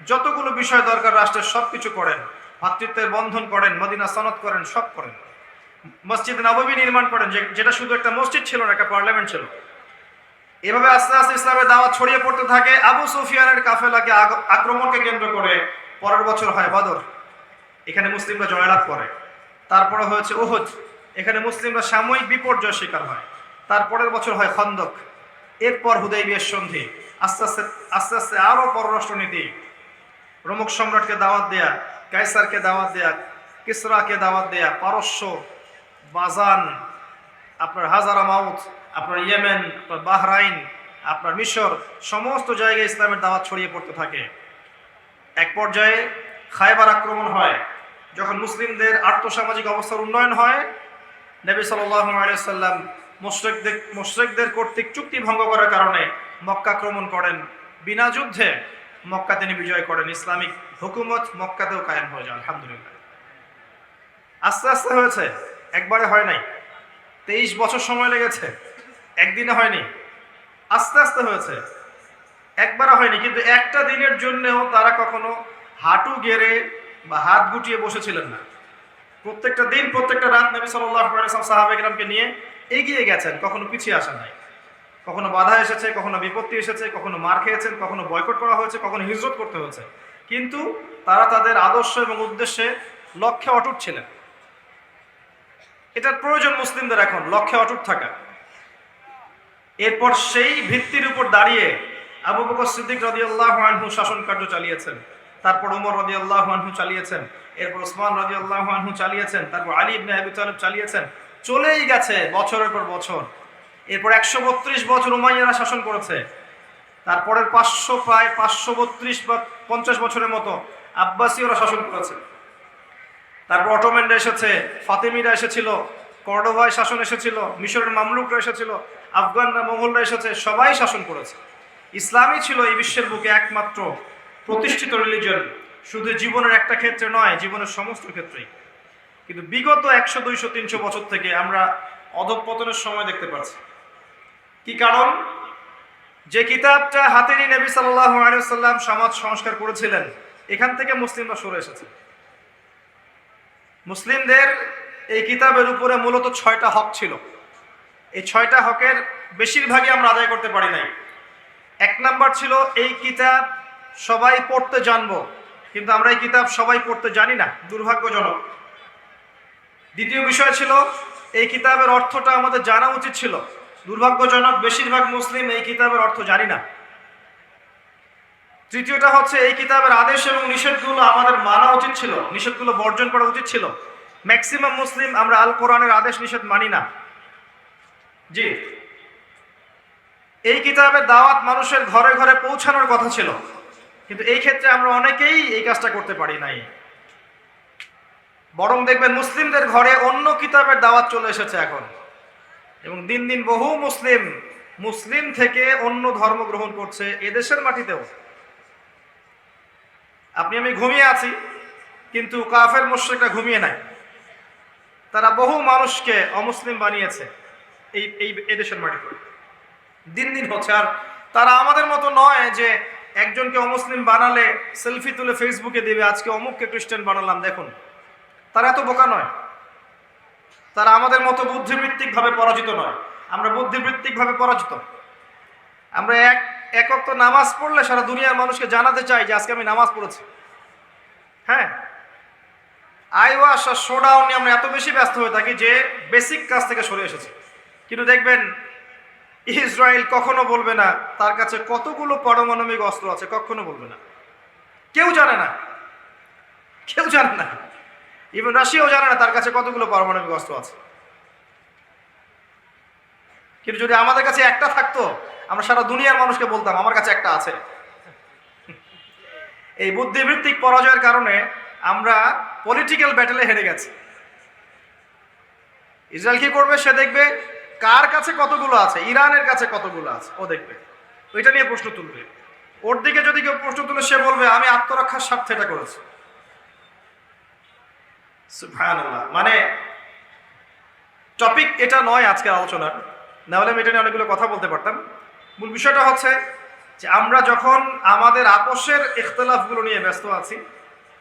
যতগুলো বিষয় দরকার রাষ্ট্রের সবকিছু করেন, ভাতৃত্বের বন্ধন করেন, মদিনা সনদ করেন, সব করেন। মসজিদ নববী নির্মাণ করেন, যেটা শুধু একটা মসজিদ ছিল না, একটা পার্লামেন্ট ছিল। এভাবে আস্তে আস্তে ইসলামের দাওয়াত ছড়িয়ে পড়তে থাকে। আবু সুফিয়ানের কাফেলাকে আক্রমণকে কেন্দ্র করে পরের বছর হয় বদর, এখানে মুসলিমরা জয়লাভ করে। তারপরে হয়েছে উহুদ, এখানে মুসলিমরা সাময়িক বিপর্যয় শিকার হয়। তারপরের বছর হয় খন্দক, এরপর হুদাইবিয়ার সন্ধি। আস্তে আস্তে আস্তে আরো পররাষ্ট্রনীতি, রোমক সম্রাটকে দাওয়াত দেয়া, কায়সারকে দাওয়াত দেয়া, কিসরাকে দাওয়াত দেয়া, পারস্য, বাজান, আপনার হাজারামাউত, আপনার ইয়েমেন, আপনার বাহরাইন, আপনার মিশর, সমস্ত জায়গায় ইসলামের দাওয়াত ছড়িয়ে পড়তে থাকে। এক পর্যায়ে খায়বার আক্রমণ হয়। যখন মুসলিমদের আর্থসামাজিক অবস্থার উন্নয়ন হয়, নবী সাল্লাল্লাহু আলাইহি ওয়াসাল্লাম মুশরিকদের কর্তৃক চুক্তি ভঙ্গ করার কারণে মক্কা আক্রমণ করেন। বিনা যুদ্ধে মক্কা তিনি বিজয় করেন। ইসলামিক হুকুমত মক্কাতেও কায়েম হয়ে যায় আলহামদুলিল্লাহ। আস্তে আস্তে হয়েছে, একবারে হয় নাই। 23 বছর সময় লেগেছে, একদিনে হয়নি, আস্তে আস্তে হয়েছে, একবারে হয়নি। কিন্তু একটা দিনের জন্যও তারা কখনো হাঁটু গেড়ে বা হাত গুটিয়ে বসেছিলেন না। প্রত্যেকটা দিন, প্রত্যেকটা রাত নবী সাল্লাল্লাহু আলাইহি ওয়াসাল্লাম সাহাবায়ে-কেরামকে নিয়ে এগিয়ে গেছেন, কখনো পিছিয়ে আসেন নাই। কখনো বাধা এসেছে, কখনো বিপত্তি এসেছে, কখনো মার খেয়েছেন, কখনো বয়কট করা হয়েছে, কখনো হিজরত করতে হয়েছে, কিন্তু তারা তাদের আদর্শ এবং উদ্দেশ্যে লক্ষ্যে অটুট ছিলেন। এটার প্রয়োজন মুসলিমদের এখন, লক্ষ্যে অটুট থাকা। এরপর সেই ভিত্তির উপর দাঁড়িয়ে আবু বকর সিদ্দিক রাদিয়াল্লাহু আনহু শাসন কার্য চালিয়েছেন, তারপর ওমর রাদিয়াল্লাহু আনহু চালিয়েছেন, এরপর ওসমান রাদিয়াল্লাহু আনহু চালিয়েছেন, তারপর আলী ইবনে আবি তালিব চালিয়েছেন। চলেই গেছে বছরের পর বছর। এরপর 132 বছর উমাইয়ারা শাসন করেছে। তারপরের প্রায় 532 বা 50 বছরের মতো আব্বাসীয়রা শাসন করেছে। তারপর অটোম্যানরা এসেছে, ফাতেমিরা এসেছিল, কর্ডোভায় শাসন এসেছিল, মিশরের মামলুকরা এসেছিল, আফগানরা, মোগলরা এসেছে, সবাই শাসন করেছে। ইসলামই ছিল এই বিশ্বের বুকে একমাত্র প্রতিষ্ঠিত রিলিজন, শুধু জীবনের একটা ক্ষেত্রে নয়, জীবনের সমস্ত ক্ষেত্রেই। কিন্তু বিগত 100, 200, 300 বছর থেকে আমরা অধঃপতনের সময় দেখতে পাচ্ছি। কি কারণ? যে কিতাবটা হাতে নিয়ে নবী সাল্লাল্লাহু আলাইহি ওয়াসাল্লাম সমাজ সংস্কার করেছিলেন, এখান থেকে মুসলিমরা সরে এসেছে। মুসলিমদের এই কিতাবের উপরে মূলত 6টা হক ছিল। এই 6টা হকের বেশিরভাগই আমরা আদায় করতে পারি নাই। 1 নাম্বার ছিল এই কিতাব সবাই পড়তে জানবো, কিন্তু আমরা এই কিতাব সবাই পড়তে জানি না, দুর্ভাগ্যজনক। দ্বিতীয় বিষয় ছিল এই কিতাবের অর্থটা আমাদের জানা উচিত ছিল, দুর্ভাগ্যজনক বেশিরভাগ মুসলিম এই কিতাবের অর্থ জানি না। তৃতীয়টা হচ্ছে এই কিতাবের আদেশ এবং নিষেধগুলো আমাদের মানা উচিত ছিল, নিষেধগুলো বর্জন করা উচিত ছিল। ম্যাক্সিমাম মুসলিম আমরা আল কোরআনের আদেশ নিষেধ মানি না। জি, এই কিতাবের দাওয়াত মানুষের ঘরে ঘরে পৌঁছানোর কথা ছিল, কিন্তু এই ক্ষেত্রে আমরা অনেকেই এই কাজটা করতে পারি নাই। বরং দেখবেন মুসলিমদের ঘরে অন্য কিতাবের দাওয়াত চলে এসেছে এখন, এবং দিন দিন বহু মুসলিম থেকে অন্য ধর্ম গ্রহণ করছে এদেশের মাটিতেও। আপনি আমি ঘুমিয়ে আছি, কিন্তু কাফের মুশরিকরা ঘুমিয়ে নাই। তারা বহু মানুষকে অমুসলিম বানিয়েছে এই এদেশের মাটিতে, দিন দিন হচ্ছে। আর তারা আমাদের মতো নয় যে একজনকে অমুসলিম বানালে সেলফি তুলে ফেসবুকে দিবে, আজকে অমুককে খ্রিস্টান বানালাম দেখুন। তারা এত বোকা নয়, তারা আমাদের মতো বুদ্ধিবৃত্তিক ভাবে পরাজিত নয়। আমরা বুদ্ধিবৃত্তিক ভাবে পরাজিত। আমরা এক ওয়াক্ত নামাজ পড়লে সারা দুনিয়ার মানুষকে জানাতে চাই যে আজকে আমি নামাজ পড়েছি। হ্যাঁ, আইওয়াশ আর শোডাউন নিয়ে আমরা এত বেশি ব্যস্ত হয়ে থাকি যে বেসিক কাজ থেকে সরে এসেছি। কিন্তু দেখবেন ইসরায়েল কখনো বলবে না তার কাছে কতগুলো পারমাণবিক অস্ত্র আছে, কখনো বলবে না। কেউ জানে না, কেউ জানে না। ইভেন রাশিয়াও জানে না তার কাছে কতগুলো পারমাণবিক অস্ত্র আছে। কিন্তু যদি আমাদের কাছে একটা থাকতো, আমরা সারা দুনিয়ার মানুষকে বলতাম আমার কাছে একটা আছে। এই বুদ্ধিবৃত্তিক পরাজয়ের কারণে আমরা পলিটিক্যাল ব্যাটেলে হেরে গেছি। ইসরায়েল কি করবে? সে দেখবে কার কাছে কতগুলো আছে, ইরানের কাছে কতগুলো আছে, ও দেখবে, ওইটা নিয়ে প্রশ্ন তুলবে। ওর দিকে যদি কেউ প্রশ্ন তুলে সে বলবে আমি আত্মরক্ষার স্বার্থে এটা করেছি। সুবহানাল্লাহ। মানে টপিক এটা নয় আজকের আলোচনার, না হলে আমি এটা নিয়ে অনেকগুলো কথা বলতে পারতাম। মূল বিষয়টা হচ্ছে যে আমরা যখন আমাদের আপোষের ইখতিলাফগুলো নিয়ে ব্যস্ত আছি,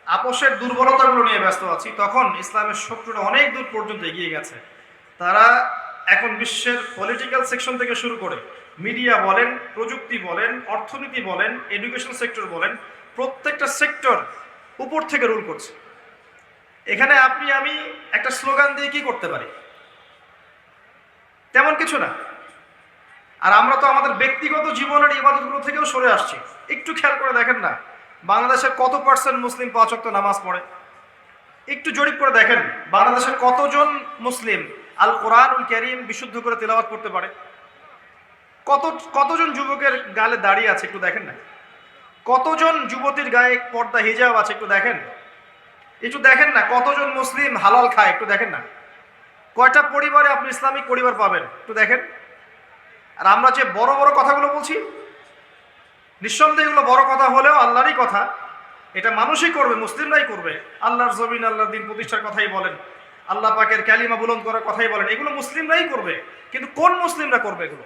আপোষের দুর্বলতাগুলো নিয়ে ব্যস্ত আছি, তখন ইসলামের শত্রুরা অনেক দূর পর্যন্ত এগিয়ে গেছে। তারা এখন বিশ্বের পলিটিক্যাল সেকশন থেকে শুরু করে মিডিয়া বলেন, প্রযুক্তি বলেন, অর্থনীতি বলেন, এডুকেশন সেক্টর বলেন, প্রত্যেকটা সেক্টর উপর থেকে রুল করছে। এখানে আপনি আমি একটা স্লোগান দিয়ে কি করতে পারি? তেমন কিছু না। আর আমরা তো আমাদের ব্যক্তিগত জীবনের ইবাদতগুলো থেকেও সরে আসছি। একটু খেয়াল করে দেখেন না, বাংলাদেশের কত পার্সেন্ট মুসলিম 5 ওয়াক্ত নামাজ পড়ে? একটু জরিপ করে দেখেন বাংলাদেশের কতজন মুসলিম আল কোরআনুল কারীম বিশুদ্ধ করে তেলাওয়াত করতে পারে? কতজন যুবকের গালে দাড়ি আছে একটু দেখেন না? কতজন যুবতীর গায়ে পর্দা হিজাব আছে একটু দেখেন? একটু দেখেন না? কতজন মুসলিম হালাল খায় একটু দেখেন না? কয়টা পরিবারে আপনি ইসলামিক পরিবার পাবেন একটু দেখেন? আর আমরা যে বড় বড় কথাগুলো বলছি, নিঃসন্দেহে এগুলো বড় কথা হলেও আল্লাহরই কথা, এটা মানুষই করবে, মুসলিমরাই করবে। আল্লাহর জমিন, আল্লাহর দিন প্রতিষ্ঠার কথাই বলেন, আল্লাহ পাকের কালিমা বুলন্দ করার কথাই বলেন, এগুলো মুসলিমরাই করবে। কিন্তু কোন মুসলিমরা করবে এগুলো?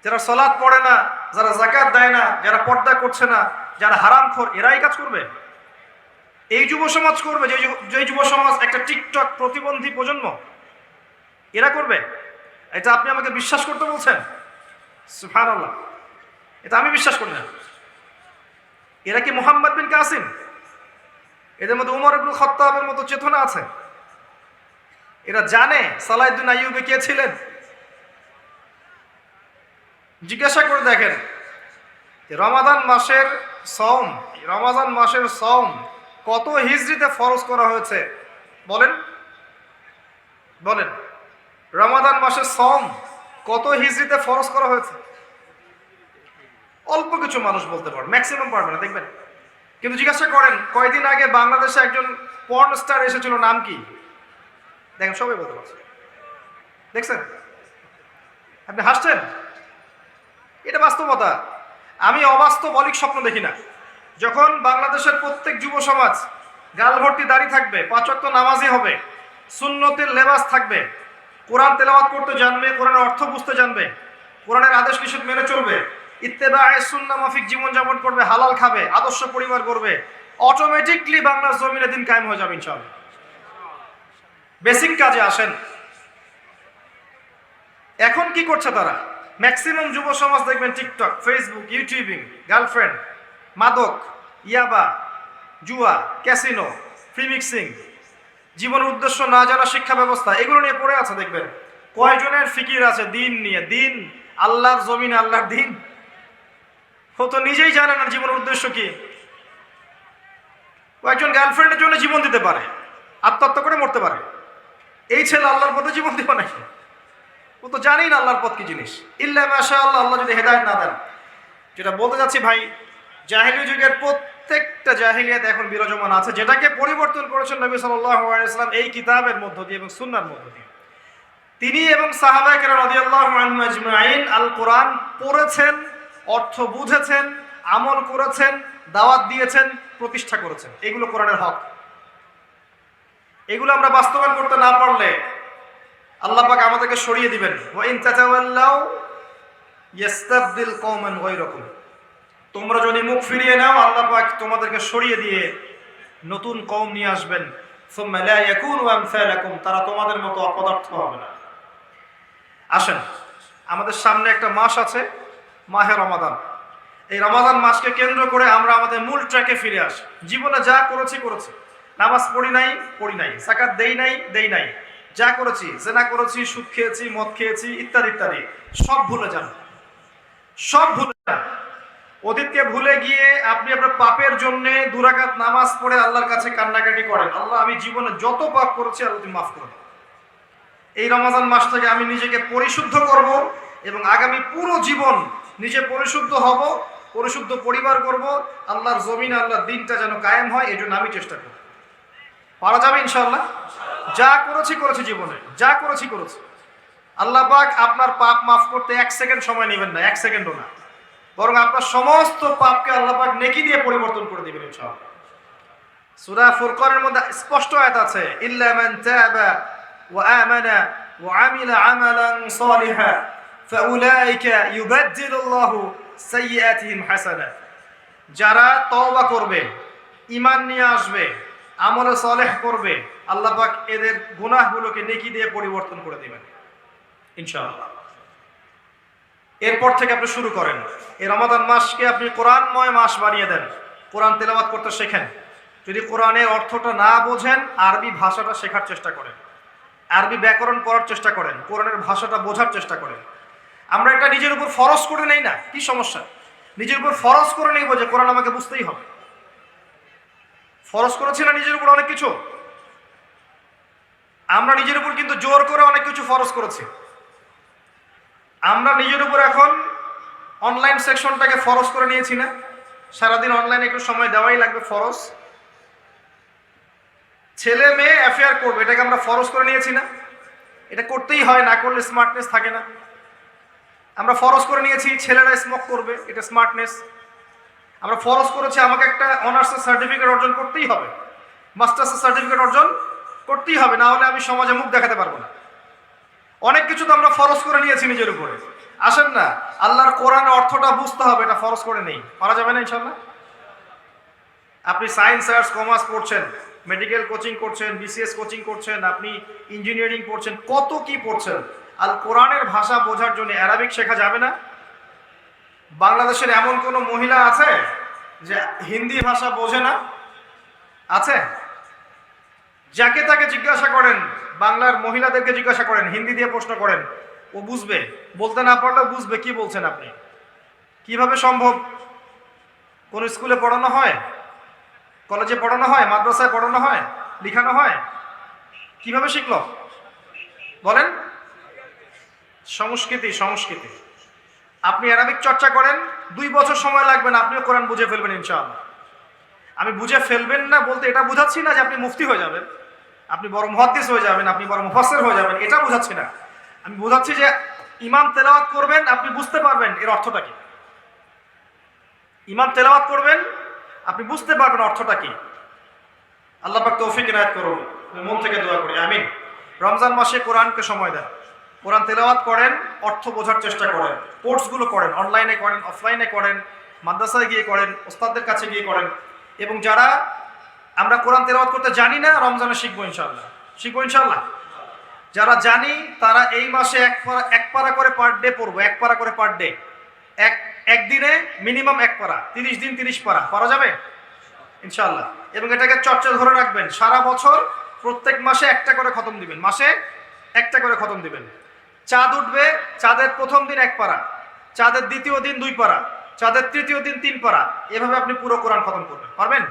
যারা সালাত পড়ে না, যারা যাকাত দেয় না, যারা পর্দা করছে না, যারা হারামখোর, এরাই কাজ করবে? এই যুব সমাজ করবে? যে যুব সমাজ একটা টিকটক প্রতিবন্ধী প্রজন্ম, এরা করবে? এটা আপনি আমাকে বিশ্বাস করতে বলছেন? সুবহানাল্লাহ, এটা আমি বিশ্বাস করি না। এরা কি মুহাম্মদ বিন কাসিম? এদের মধ্যে উমর ইবনে খাত্তাবের মতো চেতনা আছে? এরা জানে সালাহউদ্দিন আইয়ুবী কে ছিলেন? জিজ্ঞাসা করে দেখেন, রমাদান মাসের সওম কত হিজরিতে ফরজ করা হয়েছে বলেন? রমাদান মাসের সওম কত হিজরিতে ফরজ করা হয়েছে? অল্প কিছু মানুষ বলতে পারবে, ম্যাক্সিমাম পারবে না, দেখবেন। কিন্তু জিজ্ঞাসা করেন, কয়দিন আগে বাংলাদেশে একজন পর্ন স্টার এসেছিল, নাম কি? দেখেন, সবাই বলতে পারছে। দেখছেন? আপনি হাসছেন? এটা বাস্তবতা। আমি অবাস্তব অলিক স্বপ্ন দেখি না। যখন বাংলাদেশের প্রত্যেক যুব সমাজ গাল ভর্তি দাড়ি থাকবে, 5 ওয়াক্ত নামাজি হবে, সুন্নতের লেবাস থাকবে, কোরআন তেলাওয়াত করতে জানবে, কোরআনের অর্থ বুঝতে জানবে, কোরআনের আদেশ নিষেধ মেনে চলবে, ইত্তেবায়ে সুন্নাহ মাফিক জীবনযাপন করবে, হালাল খাবে, আদর্শ পরিবার করবে, অটোমেটিকলি বাংলার জমিনে দিন কায়েম হয়ে যাবে ইনশাআল্লাহ। বেসিক কাজে আসেন। এখন কি করছে তারা? ম্যাক্সিমাম যুব সমাজ দেখবেন টিকটক, ফেসবুক, ইউটিউবিং, গার্লফ্রেন্ড, মাদক, ইয়াবা, জুয়া, ক্যাসিনো, ফ্রি মিক্সিং, জীবনের উদ্দেশ্য না জানা শিক্ষা ব্যবস্থা, এগুলো নিয়ে পড়ে আছে। দেখবেন কয়জনের ফিকির আছে দিন নিয়ে? দিন, আল্লাহর জমিনে আল্লাহর দিন, ও তো নিজেই জানে না জীবনের উদ্দেশ্য কি। ও একজন গার্লফ্রেন্ডের জন্য জীবন দিতে পারে, আত্মহত্যা করে মরতে পারে। এই ছেলে আল্লাহর পথে জীবন দিবে নাকি? ও তো জানেই না আল্লাহর পথ কি জিনিস। ইল্লা মাশাআল্লাহ, আল্লাহ যদি হেদায়েত না দেন। যেটা বলতে যাচ্ছি ভাই, জাহেলি যুগের প্রত্যেকটা জাহেলিয়াত এখন বিরাজমান আছে, যেটাকে পরিবর্তন করেছেন নবী সাল্লাল্লাহু আলাইহি ওয়াসাল্লাম এই কিতাবের মধ্য দিয়ে এবং সুন্নাহর মধ্য দিয়ে। তিনি এবং সাহাবায়ে কেরাম রাদিয়াল্লাহু আনহুম আজমাইন আল কোরআন পড়েছেন, অর্থ বুঝেছেন, আমল করেছেন, দাওয়াত দিয়েছেন, প্রতিষ্ঠা করেছেন। এগুলো কোরআনের হক। এগুলো আমরা বাস্তবায়ন করতে না পারলে আল্লাহ পাক আমাদেরকে সরিয়ে দিবেন। ওয়া ইন তাতাওয়াল্লাউ ইস্তাবদিল কওমান গায়রাকুম। তোমরা যদি মুখ ফিরিয়ে নাও, আল্লাহ পাক তোমাদেরকে সরিয়ে দিয়ে নতুন কওম নিয়ে আসবেন। সুম্মা লা ইয়াকুনু আমসালাকুম, তারা তোমাদের মতো অপদার্থ হবে না। আসেন, আমাদের সামনে একটা মাস আছে, মাহে রমাদান। এই রমাদান মাসকে কেন্দ্র করে আমরা আমাদের মূল ট্র্যাকে ফিরে আসি। জীবনে যা করেছি, নামাজ পড়ি নাই, যাকাত দেই নাই, যা করেছি, জেনা করেছি, সুদ খেয়েছি, মদ খেয়েছি, ইত্যাদি ইত্যাদি, সব ভুলে যান। অতীতকে ভুলে গিয়ে আপনি আপনার পাপের জন্য 2 রাকাত নামাজ পড়ে আল্লাহর কাছে কান্নাকাটি করেন, আল্লাহ আমি জীবনে যত পাপ করেছি আল্লাহ তুমি মাফ করে দাও। এই রমাদান মাস থেকে আমি নিজেকে পরিশুদ্ধ করব এবং আগামী পুরো জীবন নিজে পরিশুদ্ধ হব, পরিশুদ্ধ পরিবার করব, আল্লাহর জমিন, আল্লাহর দিনটা যেন কায়েম হয়, এই জন্য আমি চেষ্টা করব। পারা যাবে ইনশাআল্লাহ। যা করেছি জীবনে, যা করেছি। আল্লাহ পাক আপনার পাপ মাফ করতে 1 সেকেন্ড সময় নেবেন না, 1 সেকেন্ডও না, বরং আপনার সমস্ত পাপকে আল্লাহ পাক নেকি দিয়ে পরিবর্তন করে দিবেন ইনশাআল্লাহ। সূরা ফুরকানের মধ্যে স্পষ্ট আয়াত আছে, ইল্লা মান তাবা ওয়া আমানা ওয়া আমিলা আমালান সালিহা ফাউলাইকা ইউবাদদিলুল্লাহু সাইয়্যাতিহিম হাসানাত। যারা তওবা করবে, ঈমান নিয়ে আসবে, আমলে সালেহ করবে, আল্লাহ পাক এদের গুনাহগুলোকে নেকি দিয়ে পরিবর্তন করে দিবেন ইনশাআল্লাহ। এরপর থেকে আপনি শুরু করেন, এই রমাদান মাসকে আপনি কোরআনময় মাস বানিয়ে দেন। কোরআন তেলাওয়াত করতে শেখেন। যদি কোরআনের অর্থটা না বোঝেন, আরবি ভাষাটা শেখার চেষ্টা করেন, আরবি ব্যাকরণ পড়ার চেষ্টা করেন, কোরআনের ভাষাটা বোঝার চেষ্টা করেন। আমরা এটা নিজের উপর ফরজ করে নেই না, কি সমস্যা? নিজের উপর ফরজ করে নেই যে কোরআন আমাকে বুঝতেই হবে। ফরজ করেছি না নিজের উপর অনেক কিছু? আমরা নিজের উপর কিন্তু জোর করে অনেক কিছু ফরজ করেছি। আমরা নিজের উপর এখন অনলাইন সেকশনটাকে ফরজ করে নিয়েছি না? সারাদিন অনলাইনে একটু সময় দেওয়াই লাগবে, ফরজ। ছেলে মেয়ে অ্যাফেয়ার করবে, এটাকে আমরা ফরজ করে নিয়েছি না? এটা করতেই হয়, না করলে স্মার্টনেস থাকে না। আমরা ফরজ করে নিয়েছি ছেলেরা স্মোক করবে, এটা স্মার্টনেস। আমরা ফরজ করেছি আমাকে একটা অনার্সের সার্টিফিকেট অর্জন করতেই হবে, মাস্টার্সের সার্টিফিকেট অর্জন করতেই হবে, না হলে আমি সমাজে মুখ দেখাতে পারবো না। অনেক কিছু তো আমরা ফরজ করে নিয়েছি নিজের উপরে। আসেন না, আল্লাহর কোরআনের অর্থটা বুঝতে হবে, এটা ফরজ করে নেই, পারা যাবে না ইনশাল্লাহ। আপনি সায়েন্স, আর্টস, কমার্স পড়ছেন, মেডিকেল কোচিং করছেন, বিসিএস কোচিং করছেন, আপনি ইঞ্জিনিয়ারিং পড়ছেন, কত কি পড়ছেন, আল কোরআনের ভাষা বোঝার জন্য অ্যারাবিক শেখা যাবে না? বাংলাদেশের এমন কোনো মহিলা আছে যে হিন্দি ভাষা বোঝে না? আছে? যাকে তাকে জিজ্ঞাসা করেন, বাংলার মহিলাদেরকে জিজ্ঞাসা করেন, হিন্দি দিয়ে প্রশ্ন করেন, ও বুঝবে। বলতে না পারলেও বুঝবে কি বলছেন আপনি। কিভাবে সম্ভব? কোন স্কুলে পড়ানো হয়, কলেজে পড়ানো হয়, মাদ্রাসায় পড়ানো হয়, লিখানো হয়? কিভাবে শিখলো বলেন? সংস্কৃতি। আপনি অ্যারাবিক চর্চা করেন, 2 বছর সময় লাগবে না, আপনিও কোরআন বুঝে ফেলবেন ইনশাআল্লাহ। আমি বুঝে ফেলবেন না বলতে এটা বুঝাচ্ছি না যে আপনি মুফতি হয়ে যাবেন, আপনি বড় মুহাদ্দিস হয়ে যাবেন, আপনি বড় মুফাসসির হয়ে যাবেন, এটা বুঝাচ্ছি না। আমি বুঝাচ্ছি যে ইমাম তেলাওয়াত করবেন, আপনি বুঝতে পারবেন এর অর্থটা কি। ইমাম তেলাওয়াত করবেন, আপনি বুঝতে পারবেন অর্থটা কি। আল্লাহ পাক তৌফিক ইনায়াত করুন, মন থেকে দোয়া করি, আমিন। রমজান মাসে কোরআনকে সময় দেন, কোরআন তেলাওয়াত করেন, অর্থ বোঝার চেষ্টা করেন, কোর্সগুলো করেন, অনলাইনে করেন, অফলাইনে করেন, মাদ্রাসায় গিয়ে করেন, ওস্তাদদের কাছে গিয়ে করেন। এবং যারা আমরা কোরআন তেলাওয়াত করতে জানি না, রমজানে শিখবো ইনশাআল্লাহ। যারা জানি তারা এই মাসে এক পারা করে পার ডে পড়বো, 1 পারা করে পার ডে, একদিনে মিনিমাম 1 পারা, 30 দিন 30 পারা, পারা যাবে ইনশাআল্লাহ। এবং এটাকে চর্চা ধরে রাখবেন, সারা বছর প্রত্যেক মাসে একটা করে খতম দিবেন, মাসে একটা করে খতম দিবেন। চাঁদ উঠবে, চাঁদের প্রথম দিন 1 পারা, চাঁদের দ্বিতীয় দিন 2 পারা, চাঁদের তৃতীয় দিন 3 পারা, এভাবে আপনি পুরো কোরআন খতম করবেন, পারবেন?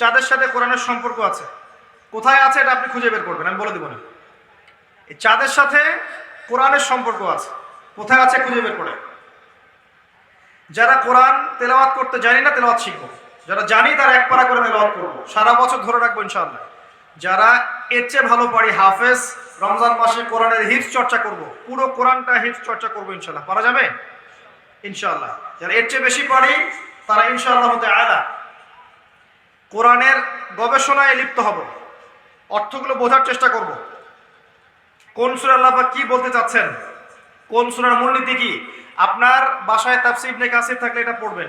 চাঁদের সাথে কোরআনের সম্পর্ক আছে, কোথায় আছে এটা আপনি খুঁজে বের করবেন, আমি বলে দিব না। এই চাঁদের সাথে কোরআনের সম্পর্ক আছে, কোথায় আছে খুঁজে বের করে। যারা কোরআন তেলাওয়াত করতে জানি না, তেলাওয়াত শিখবো। যারা জানি তারা 1 পারা করে তেলাওয়াত করবো, সারা বছর ধরে রাখবো ইনশাআল্লাহ। যারা এর চেয়ে ভালো পারি, হাফেজ, রমজান মাসে কোরআনের হিফজ চর্চা করব, পুরো কোরআনটা হিফজ চর্চা করবো ইনশাআল্লাহ, পারা যাবে ইনশাআল্লাহ। যারা এর চেয়ে বেশি পারি তারা ইনশাআল্লাহ তাআলা কোরআনের গবেষণায় লিপ্ত হব, অর্থগুলো বোঝার চেষ্টা করব। কোন সূরা আল্লাহ পাক কি বলতে চাচ্ছেন, কোন সূরার মূলনীতি কি। আপনার বাসায় তাফসীর ইবনে কাসির থাকলে এটা পড়বেন,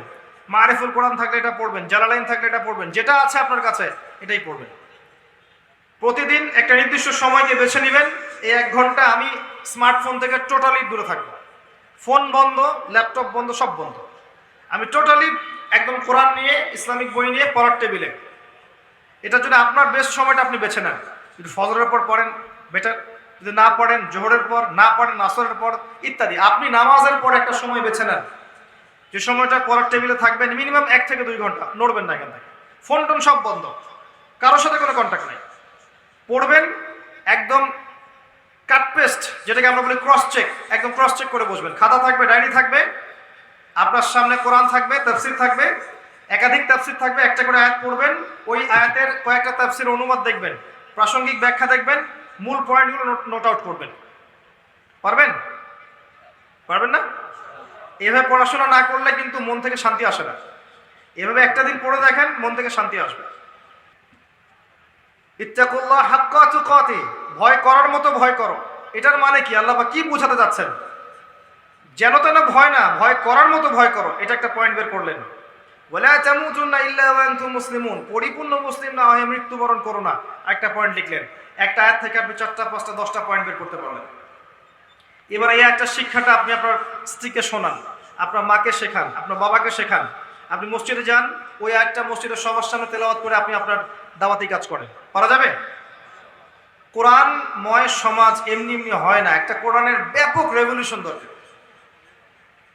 মারিফুল কোরআন থাকলে এটা পড়বেন, জালালাইন থাকলে এটা পড়বেন, যেটা আছে আপনার কাছে এটাই পড়বেন। প্রতিদিন একটা নির্দিষ্ট সময়কে বেছে নেবেন, এই 1 ঘন্টা আমি স্মার্টফোন থেকে টোটালি দূরে থাকবো, ফোন বন্ধ, ল্যাপটপ বন্ধ, সব বন্ধ। আমি টোটালি একদম কোরআন নিয়ে, ইসলামিক বই নিয়ে পড়ার টেবিলে। এটার জন্য আপনার বেস্ট সময়টা আপনি বেছে নেন। যদি ফজরের পর পড়েন বেটার, যদি না পড়েন জোহরের পর, না পড়েন আসরের পর ইত্যাদি। আপনি নামাজের পর একটা সময় বেছে নেন, যে সময়টা পড়ার টেবিলে থাকবেন, মিনিমাম 1 থেকে 2 ঘন্টা, নড়বেন না এখান থেকে, ফোন টোন সব বন্ধ, কারোর সাথে কোনো কন্ট্যাক্ট নেই। পড়বেন একদম কাট পেস্ট, যেটাকে আমরা বলি ক্রস চেক, একদম ক্রস চেক করে বসবেন। খাতা থাকবে, ডায়েরি থাকবে, আপনার সামনে কোরআন থাকবে, তাফসীর থাকবে, একাধিক তাফসীর থাকবে, একটা করে আয়াত পড়বেন, ওই আয়াতের কয়েকটা তাফসীর অনুবাদ দেখবেন, প্রাসঙ্গিক ব্যাখ্যা দেখবেন, মূল পয়েন্টগুলো নোট আউট করবেন। পারবেন না? এভাবে পড়াশোনা না করলে কিন্তু মন থেকে শান্তি আসে না। এভাবে একটা দিন পড়ে দেখেন, মন থেকে শান্তি আসবে। ইত্তাকুল্লাহ হাক্কা তুকাতি, ভয় করার মতো ভয় করো। এটার মানে কি, আল্লাহ পাক কি বোঝাতে যাচ্ছেন? যেন তেন ভয় না, ভয় করার মতো ভয় করো, এটা একটা পয়েন্ট বের করলেন। ওয়ালা তামুতুন্না ইল্লা ওয়া আনতুম মুসলিমুন, পরিপূর্ণ মুসলিম না হয়ে মৃত্যুবরণ করো না, একটা পয়েন্ট লিখলেন। একটা আয়াত থেকে আপনি 4টা 5টা 10টা পয়েন্ট বের করতে পারলেন। এবার এই একটা শিক্ষাটা আপনি আপনার স্ত্রীকে শোনান, আপনার মাকে শেখান, আপনার বাবাকে শেখান। আপনি মসজিদে যান, ওই একটা মসজিদের সবার সামনে তেলাওয়াত করে আপনি আপনার দাওয়াতি কাজ করেন, পারা যাবে? কোরআনময় সমাজ এমনি এমনি হয় না, একটা কোরআনের ব্যাপক রেভলিউশন দরকার।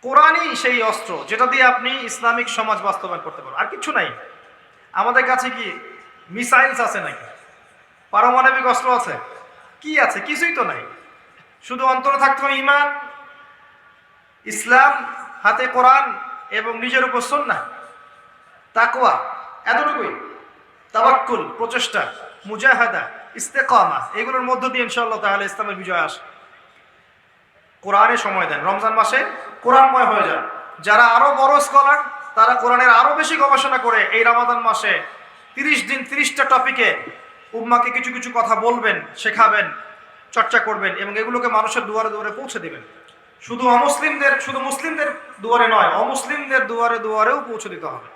কোরআনই সেই অস্ত্র যেটা দিয়ে আপনি ইসলামিক সমাজ বাস্তবায়ন করতে পারবেন, আর কিছু নাই। আমাদের কাছে কি মিসাইলস আছে নাকি? পারমাণবিক অস্ত্র আছে? কি আছে? কিছুই তো নাই। শুধু অন্তরে থাকতে হবে ঈমান, ইসলাম, হাতে কোরআন এবং নিজের উপর সুন্নাহ, তাকওয়া, এতটুকুই। তাওয়াক্কুল, প্রচেষ্টা, মুজাহাদা, ইস্তেকামা, এগুলোর মধ্য দিয়ে ইনশাআল্লাহ তাআলা ইসলামের বিজয় আসে। কোরআনে সময় দেন, রমজান মাসে কোরআনময় হয়ে যান। যারা আরো বড় স্কলার, তারা কোরআনের আরো বেশি গবেষণা করে এই রমাদান মাসে 30 দিন 30টা টপিকে উম্মাকে কিছু কিছু কথা বলবেন, শেখাবেন, চর্চা করবেন এবং এগুলোকে মানুষের দুয়ারে দুয়ারে পৌঁছে দিবেন। শুধু মুসলিমদের দুয়ারে নয়, অমুসলিমদের দুয়ারে দুয়ারেও পৌঁছে দিতে হবে।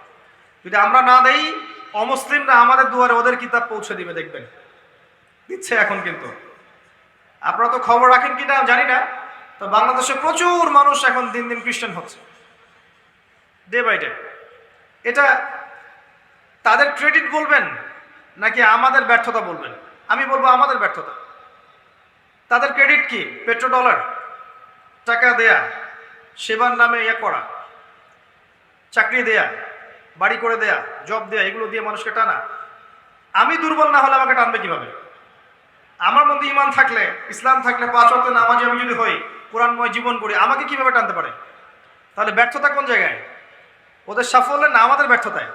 যদি আমরা না দেই, অমুসলিমরা আমাদের দুয়ারে ওদের কিতাব পৌঁছে দিবে, দেখবেন দিচ্ছে এখন। কিন্তু আপনারা তো খবর রাখেন কিনা জানি না, তো বাংলাদেশে প্রচুর মানুষ এখন দিন দিন খ্রিস্টান হচ্ছে, ডে বাই ডে। এটা তাদের ক্রেডিট বলবেন নাকি আমাদের ব্যর্থতা বলবেন? আমি বলবো আমাদের ব্যর্থতা। তাদের ক্রেডিট কি? পেট্রো ডলার, টাকা দেয়া, সেবার নামে করা, চাকরি দেয়া, বাড়ি করে দেয়া, জব দেয়া, এগুলো দিয়ে মানুষকে টানা। আমি দুর্বল না হলে আমাকে টানবে কিভাবে? আমার মধ্যে ঈমান থাকলে, ইসলাম থাকলে, 5 ওয়াক্ত নামাজি আমি যদি হই, কোরআনময় জীবন করি, আমাকে কিভাবে টানতে পারে? তাহলে ব্যর্থতা কোন জায়গায়? ওদের সাফল্যে না আমাদের ব্যর্থতায়?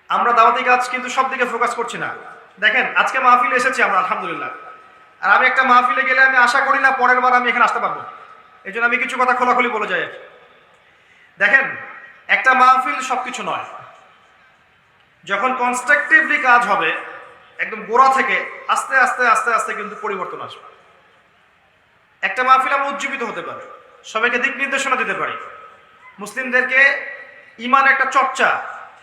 আমরা দাওয়াতি কাজ কিন্তু সব দিকে ফোকাস করছি না। দেখেন, আজকে মাহফিলে এসেছি আমরা আলহামদুলিল্লাহ, আর আমি একটা মাহফিলে গেলে আমি আশা করি না পরের বার আমি এখানে আসতে পারবো। এই জন্য আমি কিছু কথা খোলাখুলি বলে যাই। দেখেন, একটা মাহফিল সবকিছু নয়। যখন কনস্ট্রাকটিভলি কাজ হবে, একদম গোড়া থেকে আস্তে আস্তে আস্তে আস্তে কিন্তু পরিবর্তন আসবে। একটা মাহফিল আমরা উজ্জীবিত হতে পারি, সবাইকে দিক নির্দেশনা দিতে পারি, মুসলিমদেরকে ঈমান একটা চর্চা,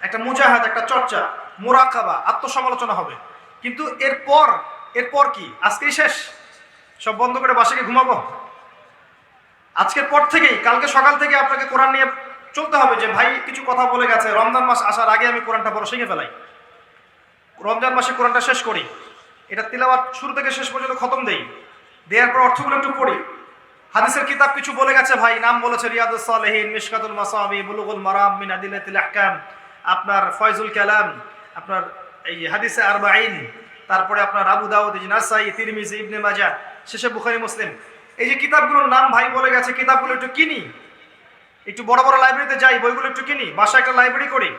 একটা মুজাহাদ, একটা চর্চা, মুরাকাবা, আত্মসমালোচনা হবে। কিন্তু এরপর কি? আজকেই শেষ? সব বন্ধ করে বাসে গিয়ে ঘুমাবো? আজকের পর থেকেই, কালকে সকাল থেকে আপনাকে কোরআন নিয়ে চলতে হবে যে ভাই কিছু কথা বলে গেছে, রমজান মাস আসার আগে আমি কোরআনটা বড় শিখে ফেলাই, রমজান মাসে কোরআনটা শেষ করি, এটা তিলাওয়াত শুরু থেকে শেষ পর্যন্ত খতম দেই, দেওয়ার পর অর্থগুলো একটু পড়ি। হাদিসের কিতাব কিছু বলে গেছে ভাই, নাম বলেছে রিয়াদুস সালেহিন, মিশকাতুল মাসাবি, বুলুগুল মারাম মিন আদিলাতিল আহকাম, আপনার ফয়জুল কালাম, আপনার এই হাদিসে আরবাঈন, তারপরে আপনার আবু দাউদ, নাসাই, তিরমিজি, ইবনে মাজাহ, শেষে বুখারী, মুসলিম। এই যে কিতাবগুলোর নাম ভাই বলে গেছে, কিতাবগুলো একটু কিনি, একটু বড় বড় লাইব্রেরিতে যাই, বইগুলো একটু কিনি, বাসায় একটা লাইব্রেরি করি,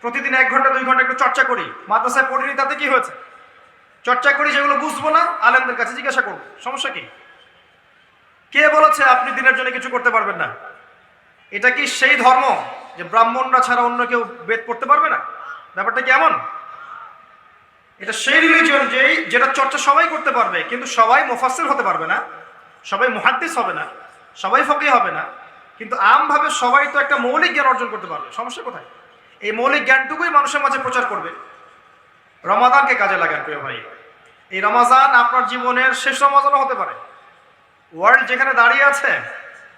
প্রতিদিন 1 ঘন্টা 2 ঘন্টা একটু চর্চা করি। মাদ্রাসায় পড়িনি, তাতে কি হয়েছে? চর্চা করি, যেগুলো বুঝবো না আলেমদের কাছে জিজ্ঞাসা করবো, সমস্যা কি? কে বলেছে আপনি দিনের জন্য কিছু করতে পারবেন না? এটা কি সেই ধর্ম যে ব্রাহ্মণরা ছাড়া অন্য কেউ বেদ পড়তে পারবে না? ব্যাপারটা কি এমন? এটা সেই রিলিজিয়ন যেটা চর্চা সবাই করতে পারবে, কিন্তু সবাই মুফাসসির হতে পারবে না, সবাই মুহাদ্দিস হবে না, সবাই ফকিহ হবে না, কিন্তু আমভাবে সবাই তো একটা মৌলিক জ্ঞান অর্জন করতে পারবে। সমস্যা কোথায়? এই মৌলিক জ্ঞানটুকুই মানুষের মাঝে প্রচার করবে। রমাদানকে কাজে লাগান প্রিয় ভাই। এই রমাজান আপনার জীবনের শেষ রমাজানও হতে পারে। ওয়ার্ল্ড যেখানে দাঁড়িয়ে আছে,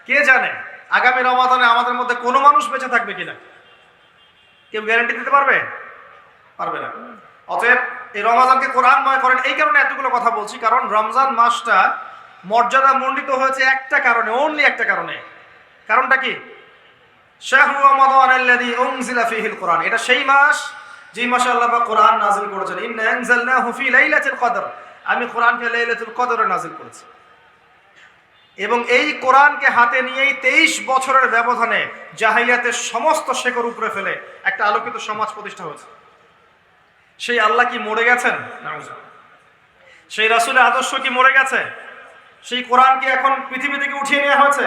কে জানে আগামী রমাদানে আমাদের মধ্যে কোনো মানুষ বেঁচে থাকবে কিনা? কেউ গ্যারান্টি দিতে পারবে? পারবে না। অতএব এই রমাজানকে কোরআনময় করেন। এই কারণে এতগুলো কথা বলছি, কারণ রমজান মাসটা মর্যাদা মণ্ডিত হয়েছে একটা কারণে, অনলি একটা কারণে। কারণটা কি? শাহরু রমাদানাল্লাযী উনজিলা ফীহিল কোরআন। এটা সেই মাস যেই মাসে আল্লাহ পাক কোরআন নাযিল করেছেন। ইন্না আনজালনাহু ফী লাইলাতিল কদর। আমি কোরআনকে লাইলাতুল কদরে নাযিল করেছি। এবং এই কোরআনকে হাতে নিয়েই 23 বছরের ব্যবধানে জাহিলিয়াতের সমস্ত শেকড় উপরে ফেলে একটা আলোকিত সমাজ প্রতিষ্ঠা হয়েছে। সেই আল্লাহ কি মরে গেছেন? সেই রাসূলের আদর্শ কি মরে গেছে? সেই কোরআন কি এখন পৃথিবী থেকে উঠিয়ে নেওয়া হয়েছে?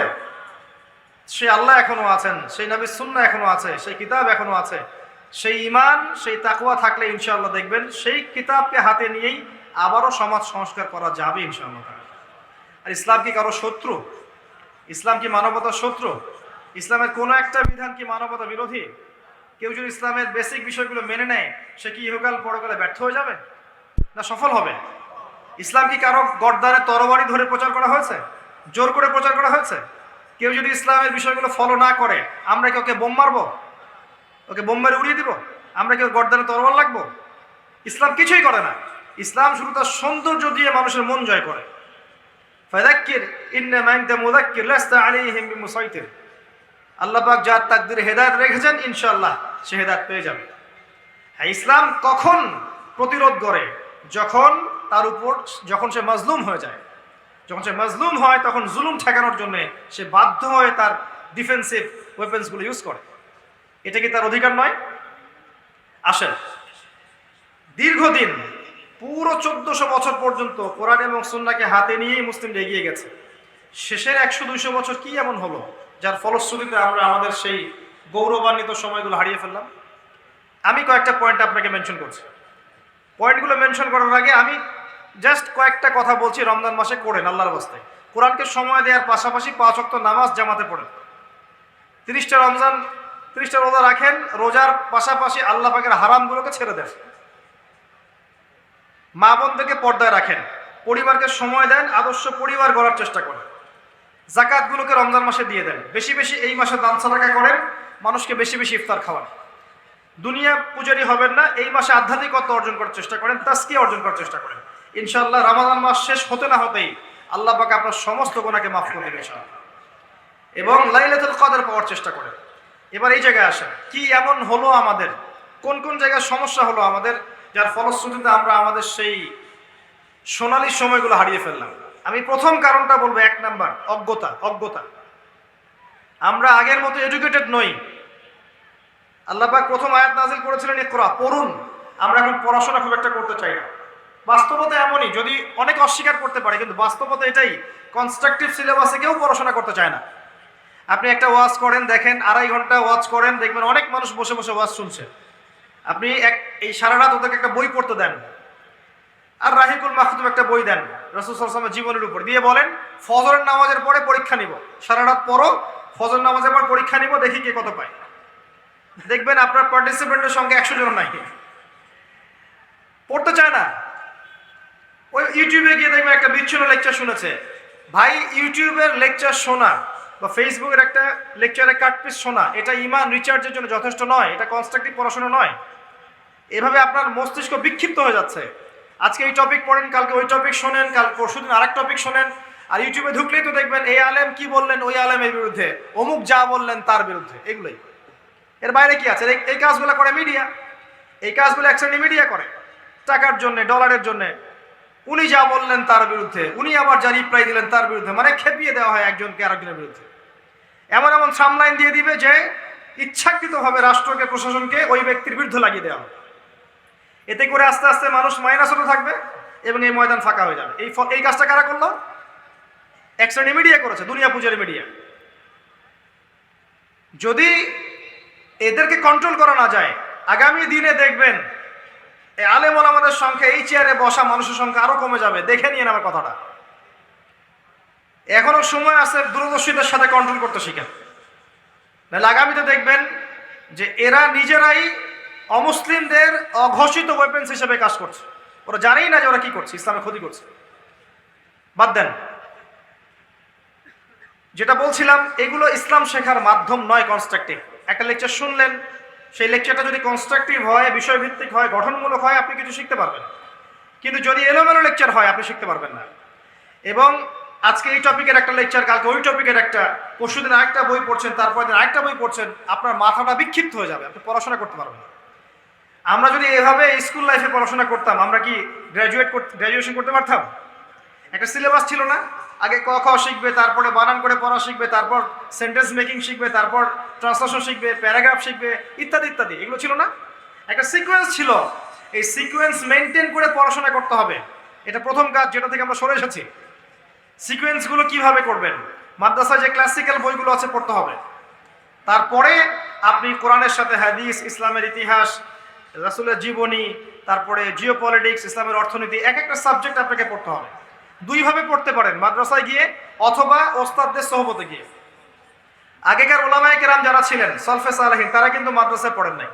সেই আল্লাহ এখনো আছেন, সেই নবীর সুন্নাহ এখনো আছে, সেই কিতাব এখনো আছে। সেই ঈমান, সেই তাকওয়া থাকলে ইনশাআল্লাহ দেখবেন সেই কিতাবকে হাতে নিয়েই আবারও সমাজ সংস্কার করা যাবে ইনশাআল্লাহ। আর ইসলাম কি কারো শত্রু? ইসলাম কি মানবতার শত্রু? ইসলামের কোনো একটা বিধান কি মানবতা বিরোধী? কেউ যদি ইসলামের বেসিক বিষয়গুলো মেনে নেয়, সে কি ইহকাল পরকালে ব্যর্থ হয়ে যাবে না সফল হবে? ইসলাম কি কারো গর্দানে তরবারি ধরে প্রচার করা হয়েছে? জোর করে প্রচার করা হয়েছে? কেউ যদি ইসলামের বিষয়গুলো ফলো না করে, আমরা কি ওকে বোম মারবো? ওকে বোম মেরে উড়িয়ে দিব? আমরা কি গর্দানে তরবারি লাগবো? ইসলাম কিছুই করে না। ইসলাম শুধু তার সৌন্দর্য দিয়ে মানুষের মন জয় করে। ফাযাক্কির ইন্নামা আনতা মুযাক্কির লাস্তা আলাইহিম বিমুসাইতির। আল্লাহ পাক যার তাকদীরে হেদায়েত রেখেছেন, ইনশাআল্লাহ সে হেদায়েত পেয়ে যাবে। হ্যাঁ, ইসলাম কখন প্রতিরোধ করে? যখন তার উপর যখন সে মাজলুম হয়ে যায়, যখন সে মাজলুম হয় তখন জুলুম ঠেকানোর জন্য সে বাধ্য হয়ে তার ডিফেন্সিভ ওয়েপন্সগুলো ইউজ করে। এটা কি তার অধিকার নয়? আসেন, দীর্ঘদিন পুরো 1400 বছর পর্যন্ত কোরআন এবং সুন্নাহকে হাতে নিয়েই মুসলিমরা এগিয়ে গেছে। শেষের 100-200 বছর কি এমন হলো যার ফলশ্রুতিতে আমরা আমাদের সেই গৌরবান্বিত সময়গুলো হারিয়ে ফেললাম? আমি কয়েকটা পয়েন্ট আপনাকে মেনশন করছি। পয়েন্টগুলো মেনশন করার আগে আমি জাস্ট কয়েকটা কথা বলছি। রমজান মাসে করেন আল্লাহর বাস্তায়, কোরআনকে সময় দেওয়ার পাশাপাশি 5 ওয়াক্ত নামাজ জামাতে পড়েন। 30টা রমজান 30টা রোজা রাখেন, রোজার পাশাপাশি আল্লাহ পাকের হারামগুলোকে ছেড়ে দেন। মা বোনদেরকে পর্দায় রাখেন, পরিবারকে সময় দেন, আদর্শ পরিবার গড়ার চেষ্টা করেন। জাকাতগুলোকে রমজান মাসে দিয়ে দেন, বেশি বেশি এই মাসে দান সাদাকা করেন, মানুষকে বেশি বেশি ইফতার খাওয়ান। দুনিয়া পূজারি হবেন না, এই মাসে আধ্যাত্মিকতা অর্জন করার চেষ্টা করেন, তাজকিয়া অর্জন করার চেষ্টা করেন। ইনশাআল্লাহ রমাদান মাস শেষ হতে না হতেই আল্লাহ পাক আপনার সমস্ত গুনাহকে মাফ করে দেবেন ইনশাআল্লাহ। এবং লাইলাতুল কদর পাওয়ার চেষ্টা করেন। এবার এই জায়গায় আসেন, কি এমন হলো আমাদের, কোন কোন জায়গায় সমস্যা হলো আমাদের, যার ফলশ্রুতিতে আমরা আমাদের সেই সোনালী সময়গুলো হারিয়ে ফেললাম। আমি প্রথম কারণটা বলবো, 1 নাম্বার অজ্ঞতা। আমরা আগের মতো এডুকেটেড নই। আল্লাহ পাক প্রথম আয়াত নাযিল করেছিলেন ইকরা, পড়ুন। আমরা এখন পড়াশোনা খুব একটা করতে চাই না। বাস্তবতা এমনই, যদি অনেক অস্বীকার করতে পারে, কিন্তু বাস্তবতা এটাই, কনস্ট্রাকটিভ সিলেবাসে কেউ পড়াশোনা করতে চায় না। আপনি একটা ওয়াজ করেন, দেখেন 2.5 ঘন্টা ওয়াজ করেন, দেখবেন অনেক মানুষ বসে বসে ওয়াজ শুনছে। আপনি এই সারা রাত ওদেরকে একটা বই পড়তে দেন, আর রাহিকুল মাহতুম একটা বই দেন রাসূল সাল্লাল্লাহু আলাইহি ওয়াসাল্লামের জীবনের উপর, দিয়ে বলেন ফজরের নামাজের পরে পরীক্ষা নিব, সারা রাত পড়ো, ফজর নামাজের পর পরীক্ষা নিব, দেখি কে কত পায়। দেখবেন আপনার পার্টিসিপেন্টের সঙ্গে 100 জন নাই, পড়তে চায় না। ওই ইউটিউবে গিয়ে দেখবেন একটা বিচ্ছিন্ন লেকচার শুনেছে। ভাই, ইউটিউবের লেকচার শোনা বা ফেসবুকের একটা লেকচারে কাটপিস শোনা, এটা ইমান রিচার্জের জন্য যথেষ্ট নয়, এটা কনস্ট্রাকটিভ পড়াশোনা নয়। এভাবে আপনার মস্তিষ্ক বিক্ষিপ্ত হয়ে যাচ্ছে। আজকে এই টপিক পড়েন, কালকে ওই টপিক শোনেন, কাল পরশুদিন আরেক টপিক শোনেন, আর ইউটিউবে ঢুকলেই তো দেখবেন এই আলেম কি বললেন ওই আলেমের বিরুদ্ধে, অমুক যা বললেন তার বিরুদ্ধে, এগুলোই। এর বাইরে কি আছে? এই কাজগুলো করে মিডিয়া, এই কাজগুলো এক শ্রেণী মিডিয়া করে টাকার জন্য, ডলারের জন্য। উনি যা বললেন তার বিরুদ্ধে, উনি আবার যা রিপ্লাই দিলেন তার বিরুদ্ধে, মানে খেপিয়ে দেওয়া হয় একজনকে আরেকজনের বিরুদ্ধে। এমন এমন সামলাইন দিয়ে দিবে যে ইচ্ছাকৃতভাবে রাষ্ট্রকে, প্রশাসনকে ওই ব্যক্তির বিরুদ্ধে লাগিয়ে দেওয়া হবে। এতে করে আস্তে আস্তে মানুষ মাইনাস হতে থাকবে এবং এই ময়দান ফাঁকা হয়ে যাবে। এই কাজটা কারা করলো? এক শ্রেণী মিডিয়া করেছে, দুনিয়া পূজারি মিডিয়া। যদি এদেরকে কন্ট্রোল করা না যায়, আগামী দিনে দেখবেন এই আলেম ওলামাদের সংখ্যা, এই চেয়ারে বসা মানুষের সংখ্যা আরো কমে যাবে। দেখে নিয়ে আমার কথাটা, এখনো সময় আছে দূরদর্শীদের সাথে কন্ট্রোল করতে শিখেন, নাহলে আগামীতে দেখবেন যে এরা নিজেরাই অমুসলিমদের অঘোষিত ওয়েপেন্স হিসেবে কাজ করছে। ওরা জানেই না যে ওরা কি করছে, ইসলামের ক্ষতি করছে। বাদ দেন, যেটা বলছিলাম, এগুলো ইসলাম শেখার মাধ্যম নয়, কনস্ট্রাকটিভ। একটা লেকচার শুনলেন, সেই লেকচারটা যদি কনস্ট্রাকটিভ হয়, বিষয়ভিত্তিক হয়, গঠনমূলক হয়, আপনি কিছু শিখতে পারবেন। কিন্তু যদি এলোমেলো লেকচার হয়, আপনি শিখতে পারবেন না। এবং আজকে এই টপিকের একটা লেকচার, কালকে ওই টপিকের একটা, পরশুদিন আরেকটা বই পড়ছেন, তারপর দিন আরেকটা বই পড়ছেন, আপনার মাথাটা বিক্ষিপ্ত হয়ে যাবে, আপনি পড়াশোনা করতে পারবেন না। আমরা যদি এভাবে স্কুল লাইফে পড়াশোনা করতাম, আমরা কি গ্র্যাজুয়েশন করতে পারতাম? একটা সিলেবাস ছিল না? আগে ক খ শিখবে, তারপরে বানান করে পড়া শিখবে, তারপর সেন্টেন্স মেকিং শিখবে, তারপর ট্রান্সলেশন শিখবে, প্যারাগ্রাফ শিখবে, ইত্যাদি ইত্যাদি। এগুলো ছিল না? একটা সিকোয়েন্স ছিল। এই সিকোয়েন্স মেনটেন করে পড়াশোনা করতে হবে। এটা প্রথম কাজ, যেটা থেকে আমরা সরে এসেছি। সিকোয়েন্সগুলো কিভাবে করবেন? মাদ্রাসায় যে ক্লাসিক্যাল বইগুলো আছে পড়তে হবে। তারপরে আপনি কোরআনের সাথে হাদিস, ইসলামের ইতিহাস, রাসূলের জীবনী, তারপরে জিওপলিটিক্স, ইসলামের অর্থনীতি, এক একটা সাবজেক্ট আপনাকে পড়তে হবে। দুইভাবে পড়তে পারেন, মাদ্রাসায় গিয়ে অথবা ওস্তাদদের সোহবতে গিয়ে। আগেকার ওলামায়ে কেরাম যারা ছিলেন, সলফে সালেহিন, তারা কিন্তু মাদ্রাসায় পড়েন নাই।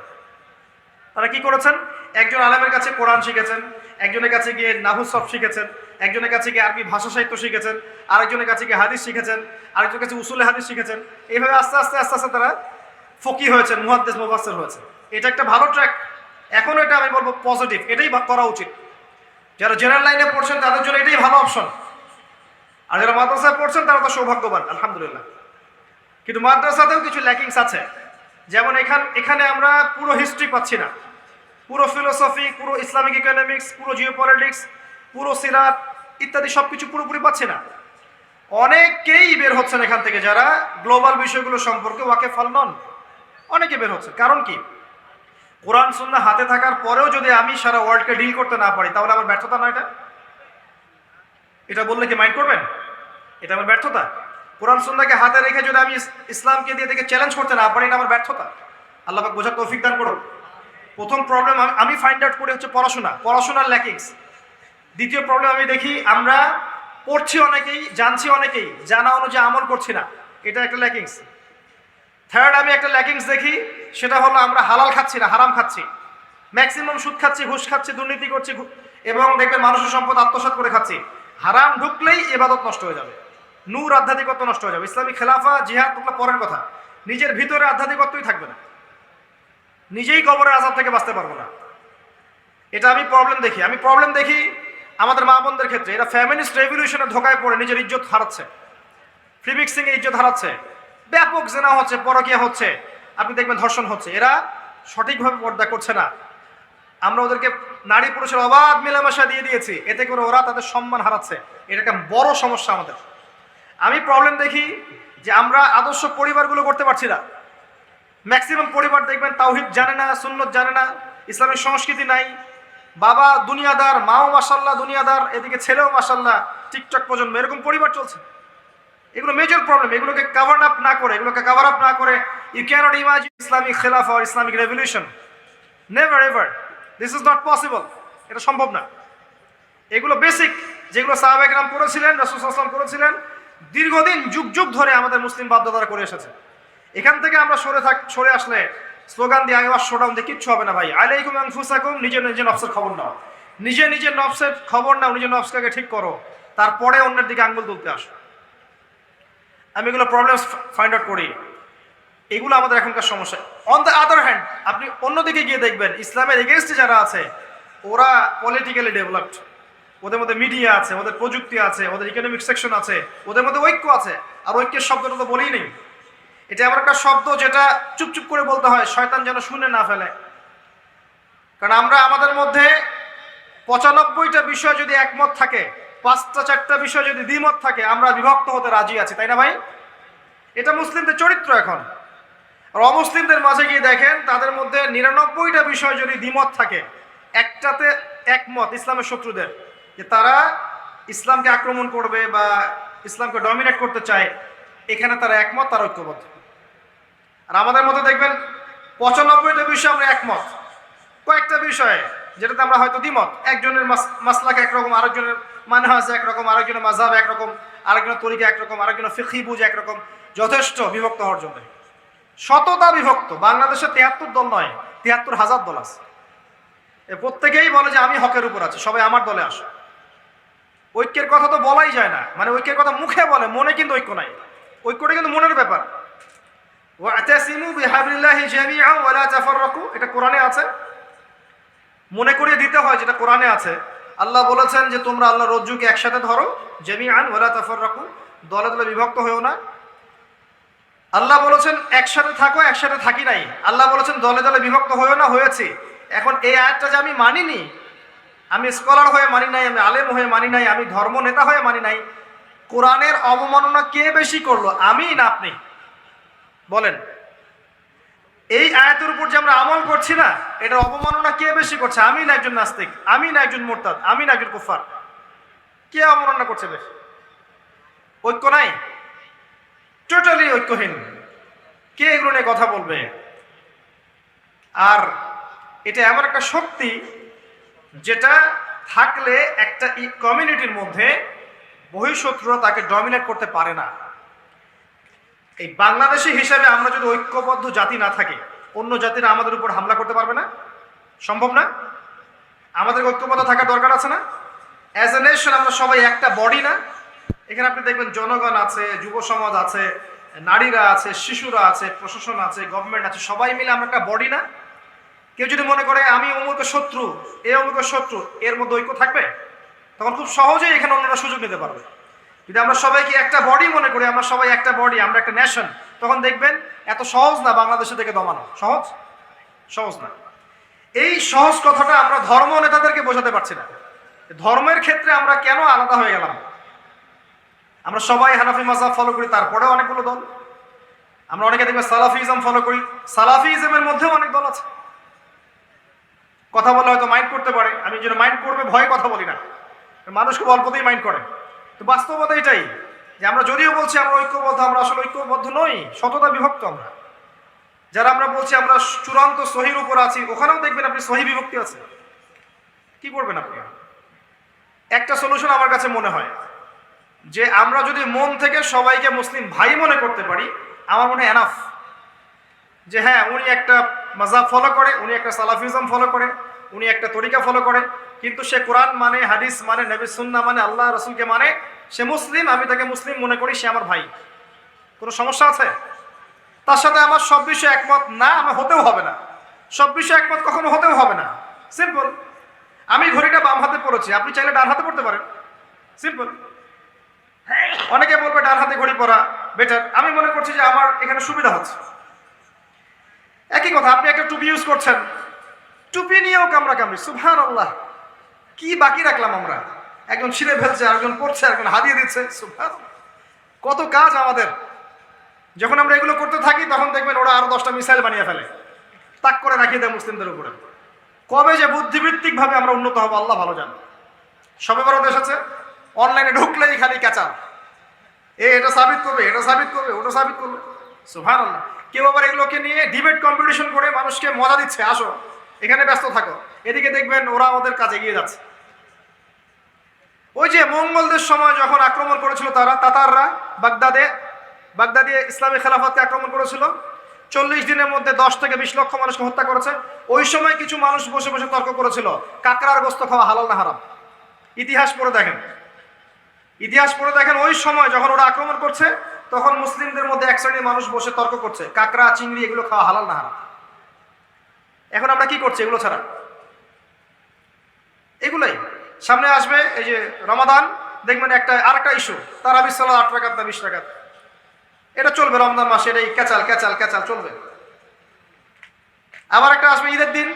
তারা কি করেছেন? একজন আলেমের কাছে কোরআন শিখেছেন, একজনের কাছে গিয়ে নাহু সরফ শিখেছেন, একজনের কাছে গিয়ে আরবি ভাষা সাহিত্য শিখেছেন, আরেকজনের কাছে গিয়ে হাদিস শিখেছেন, আরেকজনের কাছে উসুলে হাদিস শিখেছেন। এইভাবে আস্তে আস্তে আস্তে আস্তে তারা ফকি হয়েছেন, মুহাদ্দিস, মুফাসসির হয়েছেন। এটা একটা ভালো ট্র্যাক। এখন এটা আমি বলবো পজিটিভ, এটাই করা উচিত। যারা জেনারেল লাইনে পড়ছেন তাদের জন্য এটাই ভালো অপশন। আর যারা মাদ্রাসায় পড়ছেন তারা তো সৌভাগ্যবান, আলহামদুলিল্লাহ। কিন্তু মাদ্রাসাতেও কিছু ল্যাকিংস আছে। যেমন এখানে আমরা পুরো হিস্ট্রি পাচ্ছি না, পুরো ফিলোসফি, পুরো ইসলামিক ইকোনমিক্স, পুরো জিওপলিটিক্স, পুরো সিরাত ইত্যাদি সবকিছু পুরোপুরি পাচ্ছি না। অনেকেই বের হচ্ছেন এখান থেকে যারা গ্লোবাল বিষয়গুলো সম্পর্কে ওয়াকিফাল নন, অনেকে বের হচ্ছে। কারণ কি? কোরআন সুন্নাহ হাতে থাকার পরেও যদি আমি সারা ওয়ার্ল্ডকে ডিল করতে না পারি, তাহলে আমার ব্যর্থতা না? এটা বললে কি মাইন্ড করবেন? এটা আমার ব্যর্থতা? কোরআন সুন্নাহকে হাতে রেখে যদি আমি ইসলামকে দিয়ে থেকে চ্যালেঞ্জ করতে না পারি, এটা আমার ব্যর্থতা। আল্লাহ পাক বোঝার তৌফিক দান করুন। প্রথম প্রবলেম আমি ফাইন্ড আউট করি হচ্ছে পড়াশোনার ল্যাকিংস। দ্বিতীয় প্রবলেম আমি দেখি আমরা পড়ছি অনেকেই, জানছি অনেকেই, জানা অনুযায়ী আমল করছি না, এটা একটা ল্যাকিংস। থার্ড আমি একটা ল্যাকিংস দেখি, সেটা হলো আমরা হালাল খাচ্ছি না, হারাম খাচ্ছি। ম্যাক্সিমাম সুদ খাচ্ছি, ঘুষ খাচ্ছি, দুর্নীতি করছি, এবং দেখবেন মানুষের সম্পদ আত্মসাৎ করে খাচ্ছি। হারাম ঢুকলেই ইবাদত নষ্ট হয়ে যাবে, নূর আধ্যাত্মিকত্ব নষ্ট হয়ে যাবে। ইসলামী খেলাফা জিহাদ ওগুলো পরের কথা, নিজের ভিতরে আধ্যাত্মিকত্বই থাকবে না, নিজেই কবরের আযাব থেকে বাঁচতে পারবো না। এটা আমি প্রবলেম দেখি আমাদের মা বোনদের ক্ষেত্রে। এরা ফ্যামিলিস্ট রেভলিউশনের ধোকায় পড়ে নিজের ইজ্জত হারাচ্ছে, ফ্রি মিক্সিং এ ইজ্জত হারাচ্ছে, ব্যাপক জেনা হচ্ছে, পরকীয়া হচ্ছে, আপনি দেখবেন ধর্ষণ হচ্ছে। এরা সঠিকভাবে পর্দা করছে না। আমরা ওদেরকে নারী পুরুষের অবাধ মেলামেশা দিয়ে দিয়েছি, এতে করে ওরা তাদের সম্মান হারাচ্ছে। এটা একটা বড় সমস্যা আমাদের। আমি প্রবলেম দেখি যে আমরা আদর্শ পরিবারগুলো করতে পারছি না। ম্যাক্সিমাম পরিবার দেখবেন তাওহীদ জানে না, সুন্নত জানে না, ইসলামের সংস্কৃতি নাই। বাবা দুনিয়াদার, মাও মাশাল্লাহ দুনিয়াদার, এদিকে ছেলেও মাশাল্লাহ টিকটক প্রজন্ম, এরকম পরিবার চলছে। এগুলো মেজর প্রবলেম। এগুলোকে কভার আপ না করে ইউ ক্যানট ইমাজিন ইসলামিক খেলাফা or Islamic revolution. Never ever, this is not possible. এটা সম্ভব না। এগুলো বেসিক, যেগুলো সাহাবা একরাম করেছিলেন, রাসূল সাল্লাল্লাহু আলাইহি ওয়াসাল্লাম করেছিলেন, দীর্ঘদিন যুগ ধরে আমাদের মুসলিম বাপদাদারা করে এসেছে। এখান থেকে আমরা সরে আসলে স্লোগান দিয়ে আগে শোডাউন দিয়ে কিচ্ছু হবে না ভাই। আলাইকুম আনফুসাকুম, নিজের নফসের খবর নাও, নিজের নফসের খবর নাও, নিজের নফসকে ঠিক করো, তারপরে অন্যের দিকে আঙ্গুল তুলতে আসো। আমি এগুলো প্রবলেম ফাইন্ড আউট করি, এগুলো আমাদের এখনকার সমস্যা। অন দ্য আদার হ্যান্ড, আপনি অন্যদিকে গিয়ে দেখবেন ইসলামের এগেনস্টে যারা আছে ওরা পলিটিক্যালি ডেভেলপড, ওদের মধ্যে মিডিয়া আছে, ওদের প্রযুক্তি আছে, ওদের ইকোনমিক সেকশন আছে, ওদের মধ্যে ঐক্য আছে। আর ঐক্যের শব্দটা তো বলেই নেই। এটা এমন একটা শব্দ যেটা চুপচুপ করে বলতে হয়, শয়তান যেন শুনে না ফেলে। কারণ আমরা আমাদের মধ্যে 95টা বিষয় যদি একমত থাকে, 5টা-4টা বিষয় যদি দ্বিমত থাকে, আমরা বিভক্ত হতে রাজি আছি, তাই না ভাই? এটা মুসলিমদের চরিত্র। এখন আর অমুসলিমদের মাঝে গিয়ে দেখেন, তাদের মধ্যে 99টা বিষয় যদি দ্বিমত থাকে, একটাতে একমত ইসলামের শত্রুদের, যে তারা ইসলামকে আক্রমণ করবে বা ইসলামকে ডমিনেট করতে চায়, এখানে তারা একমত, তারা ঐক্যবদ্ধ। আর আমাদের মধ্যে দেখবেন 95টা বিষয় আমরা একমত, কয়েকটা বিষয়ে যেটাতে আমরা হয়তো দ্বিমত। একজনের মাসলাক একরকম, আরেকজনের মানহাজ একরকম, আরেকজনের মাযহাব একরকম, আরেকজনের তরিকা একরকম, আরেকজনের ফিকহি বুঝ একরকম। যথেষ্ট বিভক্ত হওয়ার জন্য। শততা বিভক্ত। বাংলাদেশে 73 দল নয়, 73,000 দল আছে। প্রত্যেকেই বলে যে আমি হকের উপর আছি, সবাই আমার দলে আসে। ঐক্যের কথা তো বলাই যায় না, মানে ঐক্যের কথা মুখে বলে, মনে কিন্তু ঐক্য নাই। ঐক্যটা কিন্তু মনের ব্যাপার। ওয়াতাসিমু বিহাবলিল্লাহি জামিআন ওয়া লা তাফাররাকু, এটা কোরআনে আছে। মনে করিয়ে দিতে হয় যেটা কোরআনে আছে। আল্লাহ বলেছেন যে তোমরা আল্লাহর রজ্জুকে একসাথে ধরো, জামিআন ওয়া লা তাফাররাকু, দলে দলে বিভক্ত হয়েও না। আল্লাহ বলেছেন একসাথে থাকো, একসাথে থাকি নাই। আল্লাহ বলেছেন দলে দলে বিভক্ত হয়েও না, হয়েছে। এখন এই আয়াতটা যে আমি মানিনি, আমি স্কলার হয়ে মানি নাই, আমি আলেম হয়ে মানি নাই, আমি ধর্ম নেতা হয়ে মানি নাই, কোরআনের অবমাননা কে বেশি করলো, আমি না আপনি? বলেন। এই আয়াতের উপর যে আমরা আমল করছি না, এটা অবমাননা কে বেশি করছে? আমি না একজন নাস্তিক, আমি না একজন মুরতাদ, আমি না একজন কুফার? কে অবমাননা করছে বেশি? ঐক্য নাই, টোটালি ঐক্যহীন। কে এগুলো নিয়ে কথা বলবে? আর এটা এমন একটা শক্তি যেটা থাকলে একটা কমিউনিটির মধ্যে বহিঃশত্রুরা তাকে ডমিনেট করতে পারে না। এই বাংলাদেশি হিসাবে আমরা যদি ঐক্যবদ্ধ জাতি না থাকি, অন্য জাতিরা আমাদের উপর হামলা করতে পারবে না, সম্ভব না। আমাদের ঐক্যবদ্ধ থাকার দরকার আছে না? অ্যাজ এ নেশন আমরা সবাই একটা বডি না? এখানে আপনি দেখবেন জনগণ আছে, যুব সমাজ আছে, নারীরা আছে, শিশুরা আছে, প্রশাসন আছে, গভর্নমেন্ট আছে, সবাই মিলে আমরা একটা বডি না? কেউ যদি মনে করে আমি অমুকের শত্রু, এ অমুকের শত্রু, এর মধ্যে ঐক্য থাকবে? তখন খুব সহজেই এখানে অন্যরা সুযোগ নিতে পারবে। যদি আমরা সবাইকে একটা বডি মনে করি, আমরা সবাই একটা বডি, আমরা একটা নেশন, তখন দেখবেন এত সহজ না বাংলাদেশে থেকে দমানো। সহজ না। এই সহজ কথাটা আমরা ধর্ম নেতাদেরকে বোঝাতে পারছি না। ধর্মের ক্ষেত্রে আমরা কেন আলাদা হয়ে গেলাম? আমরা সবাই হানাফি মাযহাব ফলো করি, তারপরেও অনেকগুলো দল। আমরা অনেকে দেখবে সালাফিজম ফলো করি, সালাফিজমের মধ্যেও অনেক দল আছে। কথা বলে হয়তো মাইন্ড করতে পারে, আমি যেন মাইন্ড করবে ভয়ে কথা বলি না, মানুষ খুব অল্পতেই মাইন্ড করে। তো বাস্তবতা এটাই যে আমরা যদিও বলছি আমরা ঐক্যবদ্ধ, আমরা আসলে ঐক্যবদ্ধ নই, শততা বিভক্ত আমরা। যারা আমরা বলছি আমরা চূড়ান্ত সহির উপর আছি, ওখানেও দেখবেন আপনি সহি বিভক্তি আছে। কি করবেন আপনি? একটা সলিউশন আমার কাছে মনে হয় যে আমরা যদি মন থেকে সবাইকে মুসলিম ভাই মনে করতে পারি, আমার মনে হয় এনাফ। যে হ্যাঁ, উনি একটা মাযহাব ফলো করে, উনি একটা সালাফিজম ফলো করে, উনি একটা তরিকা ফলো করে, কিন্তু সে কোরআন মানে, হাদিস মানে, নবী সুন্নাহ মানে, আল্লাহ রাসূলকে মানে, সে মুসলিম, আমি তাকে মুসলিম মনে করি, সে আমার ভাই। কোনো সমস্যা আছে? তার সাথে আমার সব বিষয়ে একমত না, আমার হতেও হবে না। সব বিষয়ে একমত কখনো হতেও হবে না। সিম্পল। আমি ঘড়িটা বাম হাতে পড়েছি, আপনি চাইলে ডান হাতে পড়তে পারেন। সিম্পল। অনেকে বলবে ডান হাতে ঘড়ি পরা বেটার, আমি মনে করছি যে আমার এখানে সুবিধা হচ্ছে। একই কথা, আপনি একটা টুপি ইউজ করছেন, টুপি নিয়েও কামড়াকামড়ি, সুবহানাল্লাহ। কি বাকি রাখলাম আমরা? একজন ছিঁড়ে ফেলছে, আরেকজন পড়ছে, একজন হাদিয়ে দিচ্ছে, সুবহানাল্লাহ। কত কাজ আমাদের। যখন আমরা এগুলো করতে থাকি তখন দেখবেন ওরা আরো 10টা মিসাইল বানিয়ে ফেলে, তাক করে রাখিয়ে দেয় মুসলিমদের উপরে। কবে যে বুদ্ধিবৃত্তিক ভাবে আমরা উন্নত হবো আল্লাহ ভালো জানে। সবে বড় দেশ আছে, অনলাইনে ঢুকলেই খালি ক্যাচাল, এটা সাবিত করবে, এটা সাবিত করবে, ওটা সাবিত করবে, সুবহানাল্লাহ। কেউ আবার এগুলোকে নিয়ে ডিবেট কম্পিটিশন করে মানুষকে মজা দিচ্ছে, আসো এখানে ব্যস্ত থাকো। এদিকে দেখবেন ওরা ওদের কাজে এগিয়ে যাচ্ছে। ওই যে মঙ্গলদের সময় যখন আক্রমণ করেছিল তাতাররা বাগদাদে ইসলামী খেলাফতকে আক্রমণ করেছিল, 40 দিনের মধ্যে 10 থেকে 20 লক্ষ মানুষকে হত্যা করেছে। ওই সময় কিছু মানুষ বসে বসে তর্ক করেছিল কাকড়ার গোশত খাওয়া হালাল না হারাম। ইতিহাস পড়ে দেখেন, ওই সময় যখন ওরা আক্রমণ করছে তখন মুসলিমদের মধ্যে এক শ্রেণীর মানুষ বসে তর্ক করছে কাকড়া, চিংড়ি এগুলো খাওয়া হালাল না হারাম। এখন আমরা কি করছি এগুলো ছাড়া? এগুলাই সামনে আসবে। এই যে রমাদান, দেখবেন আরেকটা ইস্যু, তারাবির সালাত 8 রাকাত না 20 রাকাত, এটা চলবে রমজান মাসে, এটাই ক্যাচাল ক্যাচাল ক্যাচাল চলবে। আবার একটা আসবে ঈদের দিন,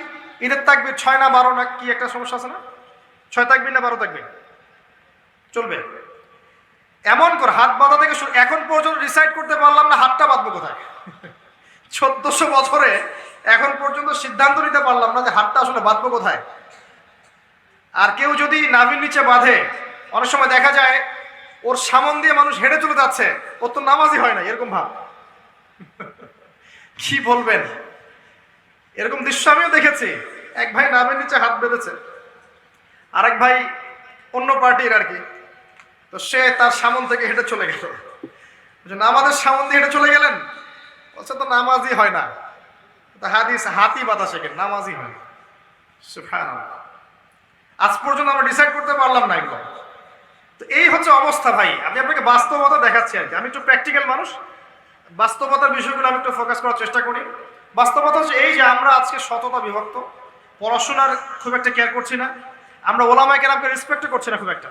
ঈদের তাকবীর 6 না 12 না কি একটা সমস্যা আছে না, 6 তাকবীর না 12 তাকবীর চলবে। এমন করে হাত বাঁধা থেকে এখন পর্যন্ত ডিসাইড করতে পারলাম না হাতটা বাঁধবো কোথায়। 1400 বছরে এখন পর্যন্ত সিদ্ধান্ত নিতে পারলাম না যে হাতটা আসলে বাঁধবো কোথায়। আর কেউ যদি নাভির নিচে বাঁধে, অনেক সময় দেখা যায় ওর সামন দিয়ে মানুষ হেঁটে চলে যাচ্ছে, ওর তো নামাজই হয় না, এরকম ভাব। কি বলবেন, এরকম দৃশ্য আমিও দেখেছি। এক ভাই নাভির নিচে হাত বেঁধেছে, আরেক ভাই অন্য পার্টির আর কি, তো সে তার সামন থেকে হেঁটে চলে গেল। নামাজের সামন দিয়ে হেঁটে চলে গেলেন, বলছে তো নামাজই হয় না, হাদিস হাতি বাধা শেখেন, নামাজই হয় না। সুবহানাল্লাহ। আজ পর্যন্ত আমরা ডিসাইড করতে পারলাম না এগুলো। তো এই হচ্ছে অবস্থা ভাই। আমি আপনাকে বাস্তবতা দেখাচ্ছি আর কি, আমি একটু প্র্যাকটিক্যাল মানুষ, বাস্তবতার বিষয়গুলো আমি একটু ফোকাস করার চেষ্টা করি। বাস্তবতা হচ্ছে এই যে আমরা আজকে শততা বিভক্ত, পড়াশোনার খুব একটা কেয়ার করছি না, আমরা ওলামায়ে কেরামকে রেসপেক্ট করছি না খুব একটা,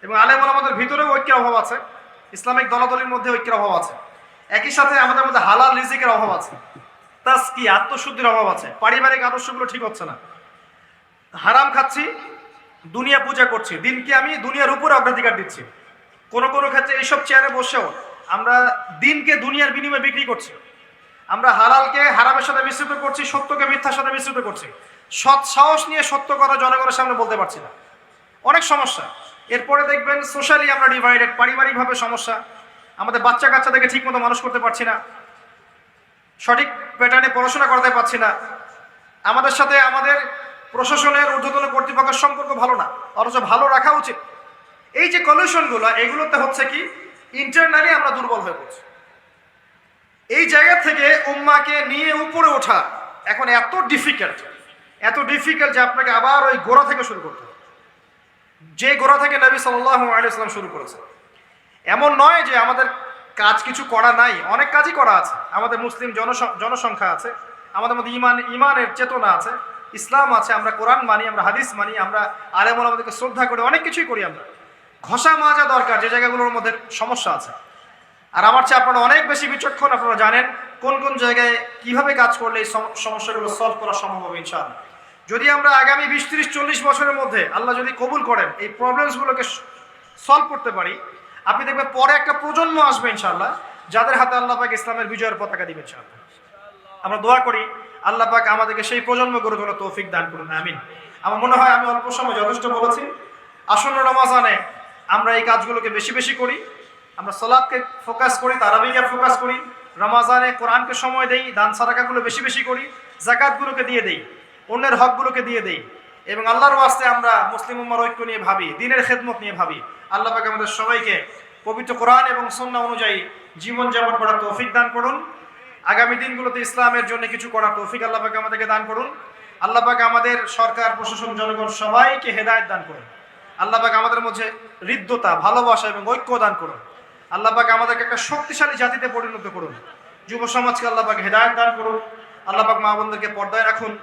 এবং আলেম ওলামাদের ভিতরেও ঐক্যের অভাব আছে, ইসলামিক দলাদলির মধ্যে ঐক্যের অভাব আছে, একই সাথে আমাদের মধ্যে হালাল রিজিকের অভাব আছে, তাজকিয়া আত্মশুদ্ধির অভাব আছে, পারিবারিক আদর্শগুলো ঠিক হচ্ছে না, হারাম খাচ্ছি, দুনিয়া পূজা করছি, দিনকে আমি দুনিয়ার উপরে অগ্রাধিকার দিচ্ছি। কোনো কোনো ক্ষেত্রে এইসব চেয়ারে বসেও আমরা দিনকে দুনিয়ার বিনিময়ে বিক্রি করছি, আমরা হালালকে হারামের সাথে মিশ্রিত করছি, সত্যকে মিথ্যার সাথে মিশ্রিত করছি, সৎ সাহস নিয়ে সত্য কথা জনগণের সামনে বলতে পারছি না, অনেক সমস্যা। এরপরে দেখবেন সোশ্যালি আমরা ডিভাইডেড, পারিবারিকভাবে সমস্যা, আমাদের বাচ্চা কাচ্চাদেরকে ঠিক মতো মানুষ করতে পারছি না, সঠিক প্যাটার্নে পড়াশোনা করাতে পারছি না, আমাদের সাথে আমাদের প্রশাসনের ঊর্ধ্বতন কর্তৃপক্ষের সম্পর্ক ভালো না, অথচ ভালো রাখা উচিত। এই যে কলিউশনগুলো, এগুলোতে হচ্ছে কি ইন্টারনালি আমরা দুর্বল হয়ে পড়ছি। এই জায়গা থেকে উম্মাকে নিয়ে উপরে ওঠা এখন এত ডিফিকাল্ট যে আপনাকে আবার ওই গোড়া থেকে শুরু করতে হবে, যে গোড়া থেকে নবী সাল্লাল্লাহু আলাইহি ওয়াসাল্লাম শুরু করেছে। এমন নয় যে আমাদের কাজ কিছু করা নাই, অনেক কাজই করা আছে। আমাদের মুসলিম জনসংখ্যা আছে, আমাদের মধ্যে ইমানের চেতনা আছে, ইসলাম আছে, আমরা কোরআন মানি, আমরা হাদিস মানি, আমরা আলেম ওলামাদেরকে শ্রদ্ধা করি, অনেক কিছুই করি। আমরা ঘষা মাজা দরকার যে জায়গাগুলোর মধ্যে সমস্যা আছে। আর আমার চেয়ে আপনারা অনেক বেশি বিচক্ষণ, আপনারা জানেন কোন কোন জায়গায় কিভাবে কাজ করলে এই সমস্যাগুলো সলভ করা সম্ভব হবে ইনশাআল্লাহ। যদি আমরা আগামী 20, 30, 40 বছরের মধ্যে আল্লাহ যদি কবুল করেন এই প্রবলেমসগুলোকে সলভ করতে পারি, আপনি দেখবেন পরে একটা প্রজন্ম আসবে ইনশাআল্লাহ যাদের হাতে আল্লাহ পাক ইসলামের বিজয়ের পতাকা দিবেন ইনশাআল্লাহ। আমরা দোয়া করি আল্লাহ পাক আমাদেরকে সেই প্রজন্ম গড়ে তোলার তৌফিক দান করুন, আমিন। আমার মনে হয় আমি অল্প সময় যথেষ্ট বলেছি। আসন্ন রমাজানে আমরা এই কাজগুলোকে বেশি বেশি করি, আমরা সালাতকে ফোকাস করি, তারাবিকে ফোকাস করি, রমাজানে কোরআনকে সময় দেই, দান সাদাকাগুলো বেশি বেশি করি, যাকাতগুলোকে দিয়ে দেই, অন্যের হকগুলোকে দিয়ে দেই, এবং আল্লাহর ওয়াস্তে আমরা মুসলিম উম্মার ঐক্য নিয়ে ভাবি, দ্বীনের খেদমত নিয়ে ভাবি। আল্লাহ পাক আমাদের সবাইকে পবিত্র কোরআন এবং সুন্নাহ অনুযায়ী জীবনযাপন করার তৌফিক দান করুন। আগামী দিনগুলোতে ইসলামের জন্য কিছু করার তৌফিক আল্লাহ পাক আমাদেরকে দান করুন। আল্লাহ পাক আমাদের সরকার, প্রশাসন, জনগণ সবাইকে হেদায়েত দান করুন। আল্লাহ পাক আমাদের মধ্যে হৃদ্যতা, ভালোবাসা এবং ঐক্য দান করুন। আল্লাহ পাক আমাদেরকে একটা শক্তিশালী জাতিতে পরিণত করুন। যুব সমাজকে আল্লাহ পাক হেদায়েত দান করুন। আল্লাহ পাক মা বোনদেরকে পর্দায় রাখুন।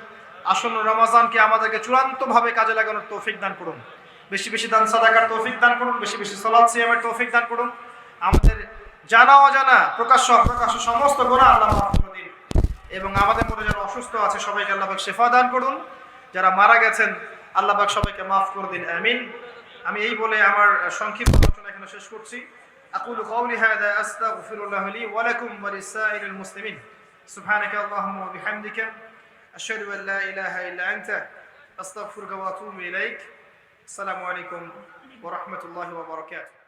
আসন্ন রমাজানকে আমাদেরকে চূড়ান্তভাবে কাজে লাগানোর তৌফিক দান করুন। বেশি বেশি দান সাদাকার তৌফিক দান করুন, বেশি বেশি সালাত সিয়ামের তৌফিক দান করুন। আমাদের জানা অজানা, প্রকাশ্য অপ্রকাশ্য সমস্ত গুনাহ আল্লাহ মাফ করে দিন, এবং আমাদের মধ্যে যারা অসুস্থ আছে সবাইকে আল্লাহ পাক শিফা দান করুন। যারা মারা গেছেন আল্লাহ পাক সবাইকে মাফ করে দিন, আমিন। আমি এই বলে আমার সংক্ষিপ্ত আলোচনা এখানে শেষ করছি। আকুলু কাওলি হাযা আস্তাগফিরুল্লাহ লি ওয়া লাকুম ওয়া লিসাইরিল মুসলিমিন। সুবহানাকা আল্লাহুম্মা ওয়া বিহামদিকা আশহাদু আল লা ইলাহা ইল্লা আনতা আস্তাগফিরুকা ওয়া আতুবু ইলাইক। আসসালামু আলাইকুম ওয়া রাহমাতুল্লাহি ওয়া বারাকাতুহু।